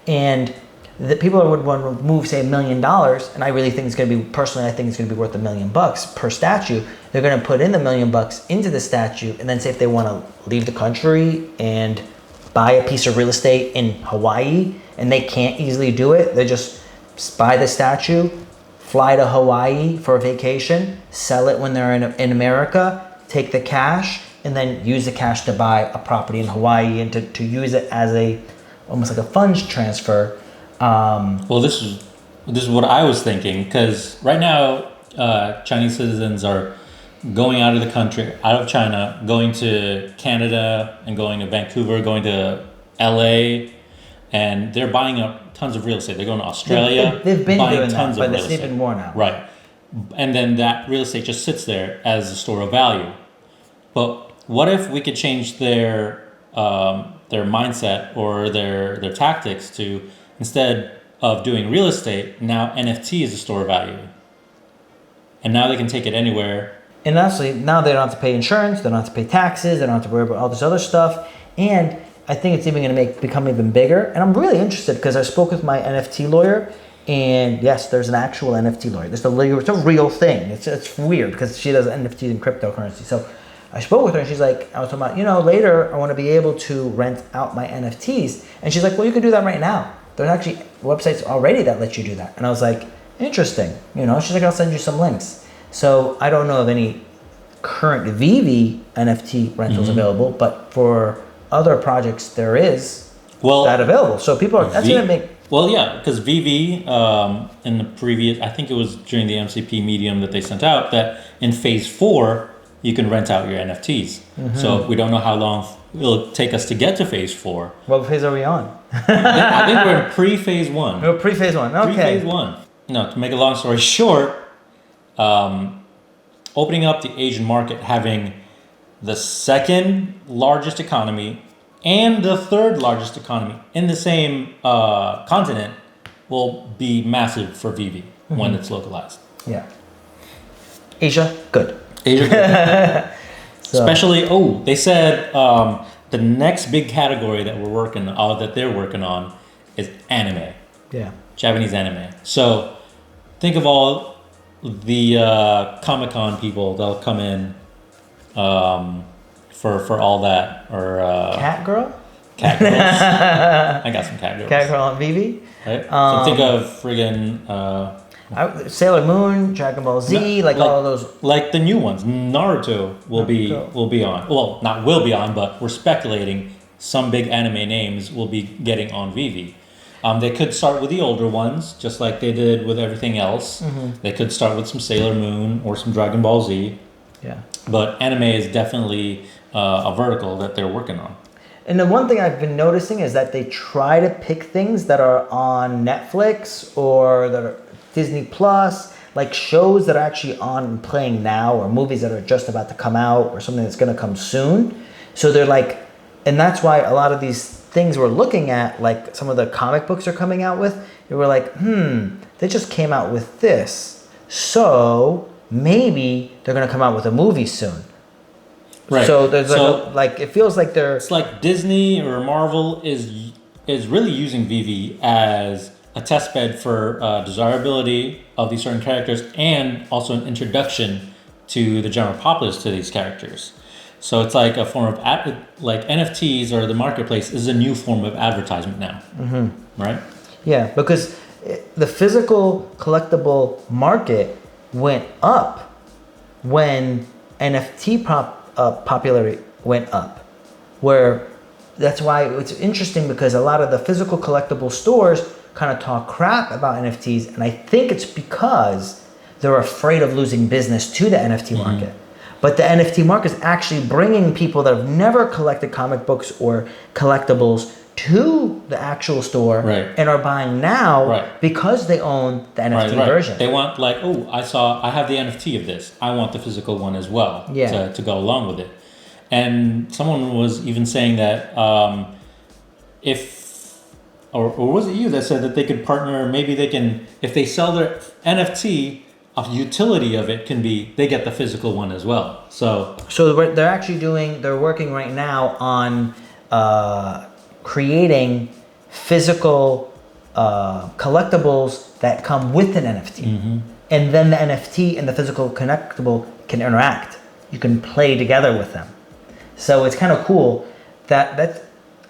And the people would want to move, say, $1 million, and I really think it's going to be, personally, I think it's going to be worth $1 million per statue. They're going to put in the $1 million into the statue, and then say if they want to leave the country and buy a piece of real estate in Hawaii, and they can't easily do it, they just buy the statue, fly to Hawaii for a vacation, sell it when they're in America, take the cash, and then use the cash to buy a property in Hawaii, and to use it as almost like a funds transfer. Well, this is what I was thinking, because right now Chinese citizens are going out of the country, out of China, going to Canada and going to Vancouver, going to LA, and they're buying up tons of real estate. They're going to Australia. They've been buying doing tons that, of but real it's estate. even more now. Right. And then that real estate just sits there as a store of value. But what if we could change their mindset or their tactics to, instead of doing real estate, now NFT is a store of value. And now they can take it anywhere. And honestly, now they don't have to pay insurance, they don't have to pay taxes, they don't have to worry about all this other stuff. And I think it's even going to become even bigger. And I'm really interested, because I spoke with my NFT lawyer, and yes, there's an actual NFT lawyer. It's a real thing. It's weird, because she does NFTs and cryptocurrency. So I spoke with her, and she's like, I was talking about, later I want to be able to rent out my NFTs. And she's like, well, you can do that right now. There's actually websites already that let you do that. And I was like, interesting. She's like, I'll send you some links. So I don't know of any current Veve NFT rentals available, but for other projects there is that available. So people are, that's going to make... Well, yeah, because Veve, in the previous, I think it was during the MCP medium that they sent out, that in phase 4, you can rent out your NFTs. So we don't know how long it'll take us to get to phase 4. What phase are we on? I think we're in pre-phase 1. We're pre-phase 1, okay. Pre-phase 1. No, to make a long story short, opening up the Asian market, having the second largest economy and the third largest economy in the same continent will be massive for Veve when it's localized. Yeah. Asia, good. Asia, good. Especially, they said the next big category that they're working on is anime. Yeah. Japanese anime. So think of all the Comic-Con people that'll come in for all that, or Cat girl. I got some cat girls. Cat girl on Veve. Right? So think of friggin' Sailor Moon, Dragon Ball Z, like all of those. Like the new ones, Naruto will be on. Well, not will be on, but we're speculating some big anime names will be getting on Veve. They could start with the older ones, just like they did with everything else. They could start with some Sailor Moon or some Dragon Ball Z. Yeah. But anime is definitely a vertical that they're working on. And the one thing I've been noticing is that they try to pick things that are on Netflix or that are Disney Plus, like shows that are actually on and playing now, or movies that are just about to come out, or something that's going to come soon. So they're like, and that's why a lot of these things we're looking at, like some of the comic books are coming out with, they were like, they just came out with this, so maybe they're going to come out with a movie soon. Right. So there's like it feels like they're. It's like Disney or Marvel is really using Veve as a test bed for desirability of these certain characters, and also an introduction to the general populace to these characters. So it's like a form of like NFTs, or the marketplace is a new form of advertisement now, right? Yeah, because the physical collectible market went up when NFT popularity went up, where that's why it's interesting, because a lot of the physical collectible stores kind of talk crap about NFTs, and I think it's because they're afraid of losing business to the NFT market. But the NFT market is actually bringing people that have never collected comic books or collectibles to the actual store, and are buying now because they own the NFT version. They want, like, oh, I have the NFT of this. I want the physical one as well to go along with it. And someone was even saying that or was it you that said that they could partner, maybe they can, if they sell their NFT, a utility of it can be they get the physical one as well. So they're working right now on creating physical collectibles that come with an NFT. And then the NFT and the physical collectible can interact. You can play together with them. So it's kind of cool that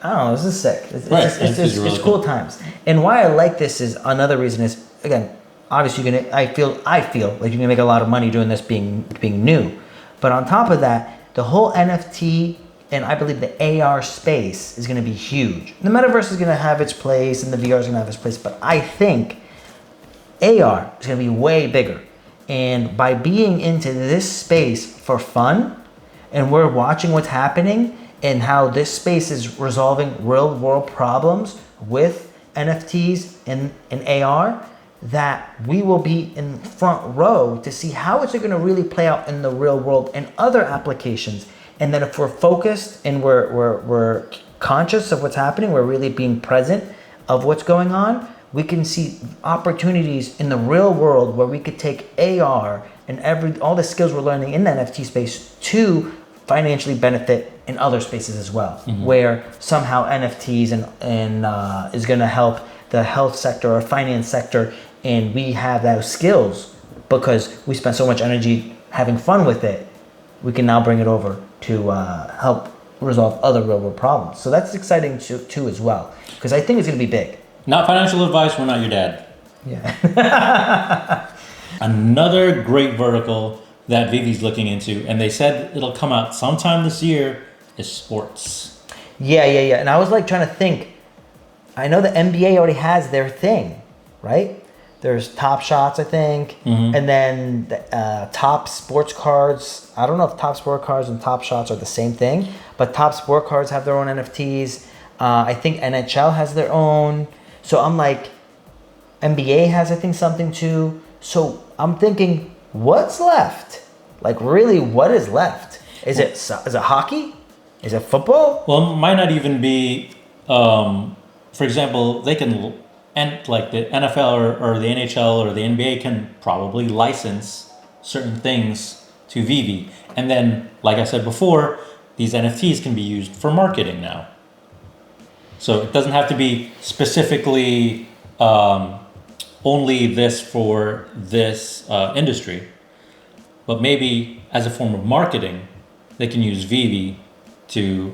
I don't know, this is sick. It's cool times. And why I like this is, another reason is, again, obviously I feel like you're gonna make a lot of money doing this being new. But on top of that, the whole NFT and I believe the AR space is gonna be huge. The metaverse is gonna have its place and the VR is gonna have its place, but I think AR is gonna be way bigger. And by being into this space for fun, and we're watching what's happening and how this space is resolving real world problems with NFTs and AR, that we will be in front row to see how it's going to really play out in the real world and other applications. And then if we're focused and we're conscious of what's happening, we're really being present of what's going on, we can see opportunities in the real world where we could take AR and all the skills we're learning in the NFT space to financially benefit in other spaces as well, where somehow NFTs and is going to help the health sector or finance sector, and we have those skills because we spent so much energy having fun with it. We can now bring it over to help resolve other real world problems. So that's exciting too as well, because I think it's going to be big. Not financial advice, we're not your dad. Yeah. Another great vertical that Veve's looking into, and they said it'll come out sometime this year, is sports. Yeah. And I was like trying to think. I know the NBA already has their thing, right? There's Top Shots, I think, and then Top Sports Cards. I don't know if Top Sport Cards and Top Shots are the same thing, but Top Sport Cards have their own NFTs. I think NHL has their own. So I'm like, NBA has, I think, something too. So I'm thinking, what's left? Like, really, what is left? Is it hockey? Is it football? Well, it might not even be. For example, they can, and like the NFL or the NHL or the NBA can probably license certain things to Veve. And then, like I said before, these NFTs can be used for marketing now. So it doesn't have to be specifically only this for this industry, but maybe as a form of marketing, they can use Veve to,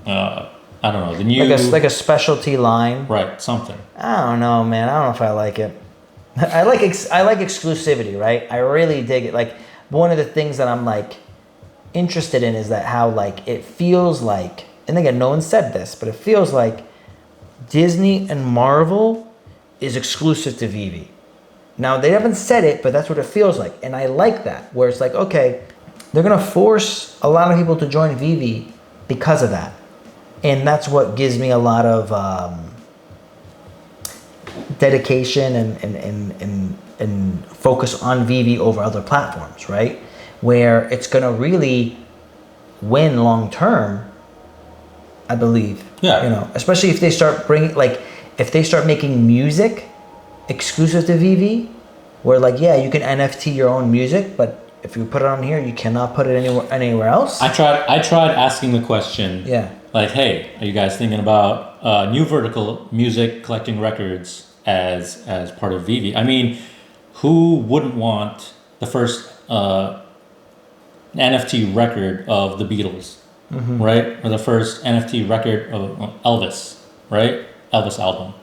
I don't know, the new... Like a specialty line. Right, something. I don't know, man. I don't know if I like it. I like exclusivity, right? I really dig it. Like, one of the things that I'm like interested in is that how like it feels like, and again, no one said this, but it feels like Disney and Marvel is exclusive to Veve. Now, they haven't said it, but that's what it feels like. And I like that, where it's like, okay, they're going to force a lot of people to join Veve because of that. And that's what gives me a lot of dedication and focus on Veve over other platforms, right? Where it's going to really win long term, I believe. Yeah. You know, especially if they start bringing, like, if they start making music exclusive to Veve, where like, yeah, you can NFT your own music, but if you put it on here, you cannot put it anywhere else. I tried asking the question. Yeah. Like, hey, are you guys thinking about new vertical music collecting records as part of Veve? I mean, who wouldn't want the first NFT record of the Beatles, right? Or the first NFT record of Elvis, right? Elvis album.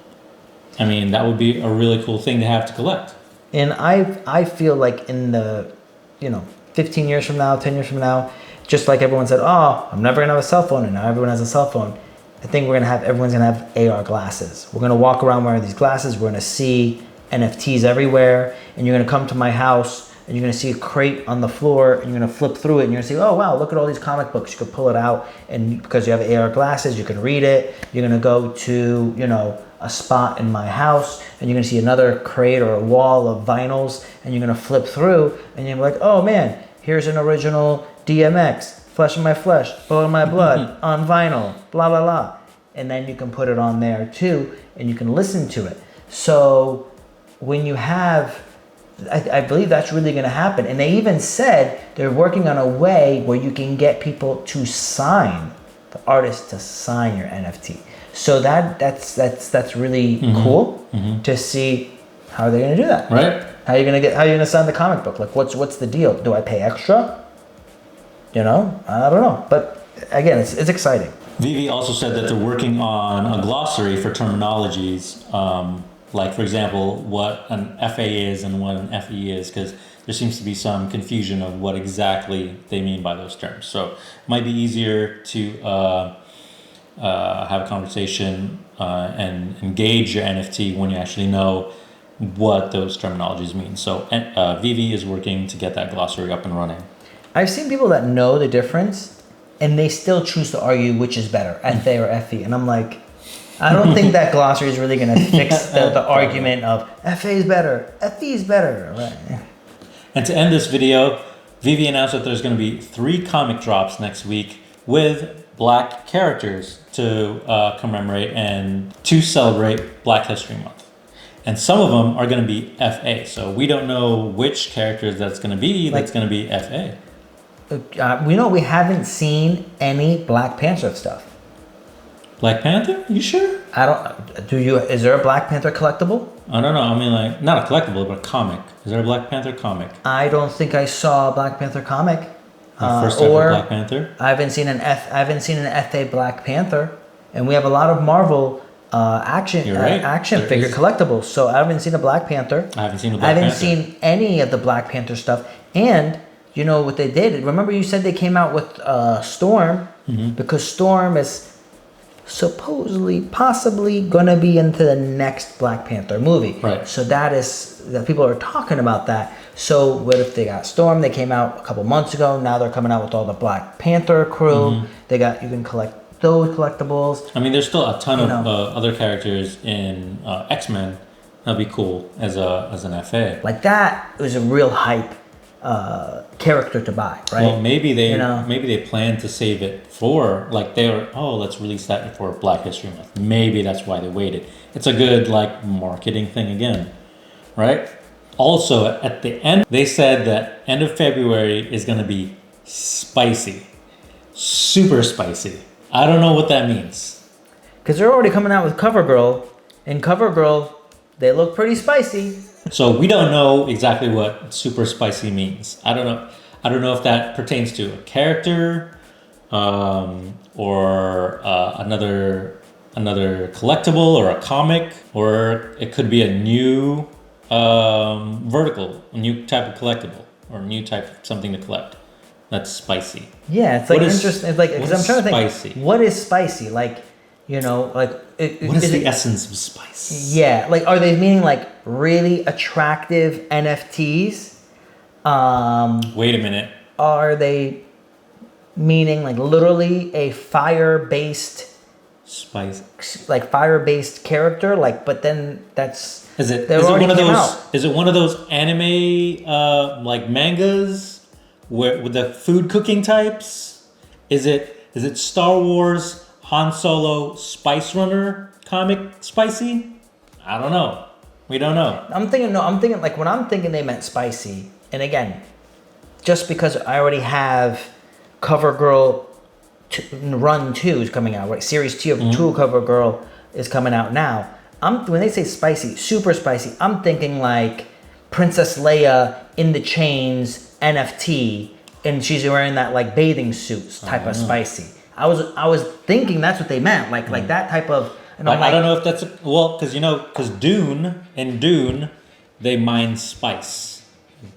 I mean, that would be a really cool thing to have to collect. And I feel like in the, 15 years from now, 10 years from now, just like everyone said, oh, I'm never gonna have a cell phone, and now everyone has a cell phone. I think everyone's gonna have AR glasses. We're gonna walk around wearing these glasses. We're gonna see NFTs everywhere, and you're gonna come to my house and you're gonna see a crate on the floor, and you're gonna flip through it, and you're gonna see, oh wow, look at all these comic books. You could pull it out, and because you have AR glasses, you can read it. You're gonna go to, a spot in my house, and you're gonna see another crate or a wall of vinyls, and you're gonna flip through, and you're like, oh man, here's an original DMX, Flesh of My Flesh, Blood of My Blood, on vinyl, blah, blah, blah. And then you can put it on there too, and you can listen to it. So when you have, I believe that's really gonna happen. And they even said they're working on a way where you can get people to sign, the artist to sign your NFT. So that's really cool to see how they're gonna do that. Right. How are you gonna sign the comic book? Like what's the deal? Do I pay extra? I don't know. But again, it's exciting. Veve also said that they're working on a glossary for terminologies, like for example, what an FA is and what an FE is, because there seems to be some confusion of what exactly they mean by those terms. So it might be easier to have a conversation and engage your NFT when you actually know what those terminologies mean. So Veve is working to get that glossary up and running. I've seen people that know the difference, and they still choose to argue which is better, FA or FE. And I'm like, I don't think that glossary is really going to fix the argument of FA is better, FE is better. Right? And to end this video, Veve announced that there's going to be 3 comic drops next week with Black characters to commemorate and to celebrate Black History Month. And some of them are going to be FA. So we don't know which characters that's going to be. That's going to be FA. We haven't seen any Black Panther stuff. Black Panther? You sure? Is there a Black Panther collectible? I don't know. I mean, like, not a collectible, but a comic. Is there a Black Panther comic? I don't think I saw a Black Panther comic. The first ever Black Panther? I haven't seen an FA Black Panther, and we have a lot of Marvel action figure collectibles. So I haven't seen a Black Panther. I haven't seen a Black Panther. I haven't seen any of the Black Panther stuff. And you know what they did? Remember you said they came out with Storm, because Storm is possibly gonna be into the next Black Panther movie. Right. So that people are talking about that. So what if they got Storm? They came out a couple months ago. Now they're coming out with all the Black Panther crew. You can collect those collectibles. I mean, there's still a ton of other characters in X-Men. That'd be cool as an FA. Like that was a real hype character to buy, right? Well, maybe they plan to save it for let's release that for Black History Month. Maybe that's why they waited. It's a good marketing thing again, right? Also, at the end, they said that end of February is going to be spicy, super spicy. I don't know what that means. Because they're already coming out with CoverGirl, and CoverGirl, they look pretty spicy. So we don't know exactly what super spicy means. I don't know if that pertains to a character, or another collectible or a comic, or it could be a new vertical, a new type of collectible, or a new type of something to collect. That's spicy. Yeah, it's interesting. It's because I'm trying to think. Spicy? What is spicy? What is the essence of spice? Yeah, are they meaning really attractive NFTs? Wait a minute. Are they meaning literally a fire-based Spice. like fire-based character. Like, but then that's Is it already one of came those? out. Is it one of those anime like mangas where with the food cooking types? Is it Star Wars Han Solo Spice Runner comic spicy? I don't know. We don't know. I'm thinking like when I'm thinking they meant spicy. And again, just because I already have CoverGirl Run 2 is coming out, right? Series 2 of Tool CoverGirl is coming out now. When they say spicy, super spicy, I'm thinking like Princess Leia in the chains NFT, and she's wearing that like bathing suit type of spicy. I was thinking that's what they meant, like that type of. And I don't know if that's because Dune, they mine spice.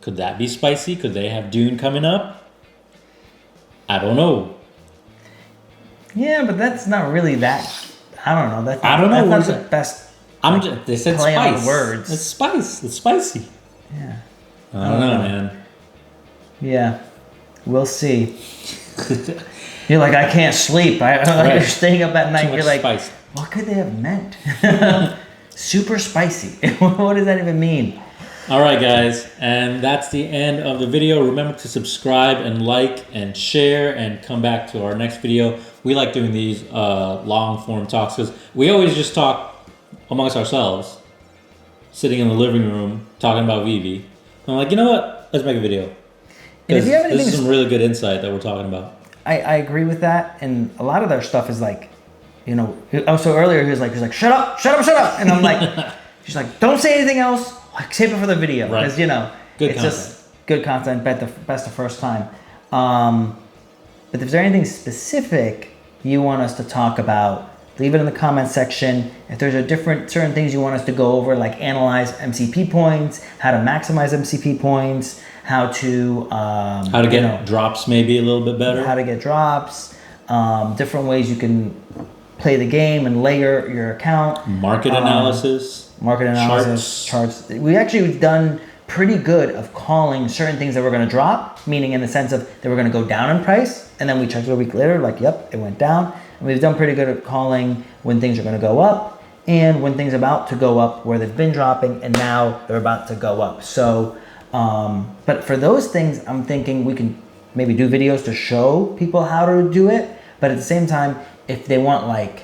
Could that be spicy? Could they have Dune coming up? I don't know. Yeah, but that's not really that. I don't know. I don't know. That's not the best. They said play spice. on words. It's spice. It's spicy. Yeah. I don't know, man. Yeah. We'll see. You're like, I can't sleep. You're staying up at night. You're like, spice. What could they have meant? Super spicy. What does that even mean? All right, guys. And that's the end of the video. Remember to subscribe and like and share and come back to our next video. We like doing these long form talks because we always just talk amongst ourselves, sitting in the living room, talking about Veve. And I'm like, you know what? Let's make a video. And if you have anything, this is some really good insight that we're talking about. I agree with that. And a lot of their stuff is like, so earlier he was like, shut up. And I'm like, she's like, don't say anything else. Like, save it for the video. Right. Because, Good it's content. just good content, best the first time. But if there's anything specific you want us to talk about, leave it in the comment section. If there's certain things you want us to go over, like analyze MCP points, how to maximize MCP points, how to get drops maybe a little bit better. How to get drops, different ways you can play the game and layer your account. Market analysis, charts. We actually have done pretty good of calling certain things that were going to drop, meaning in the sense of they were going to go down in price, and then we checked it a week later, like, yep, it went down. And we've done pretty good at calling when things are going to go up and when things are about to go up, where they've been dropping and now they're about to go up. So, but for those things, I'm thinking we can maybe do videos to show people how to do it. But at the same time, if they want like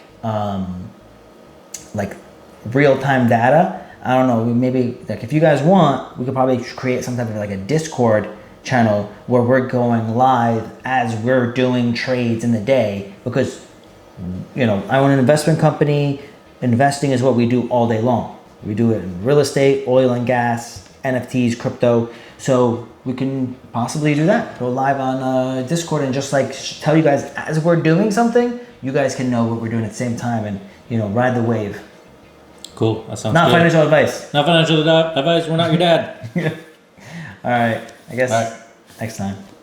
real-time data, I don't know, maybe like if you guys want, we could probably create some type of like a Discord channel where we're going live as we're doing trades in the day, because I own an investment company. Investing is what we do all day long. We do it in real estate, oil and gas, NFTs, crypto. So we can possibly do that. Go live on Discord and just like tell you guys as we're doing something, you guys can know what we're doing at the same time and ride the wave. Cool. That sounds Not good. financial advice. Not financial advice. We're not your dad. All right. I guess All right. next time.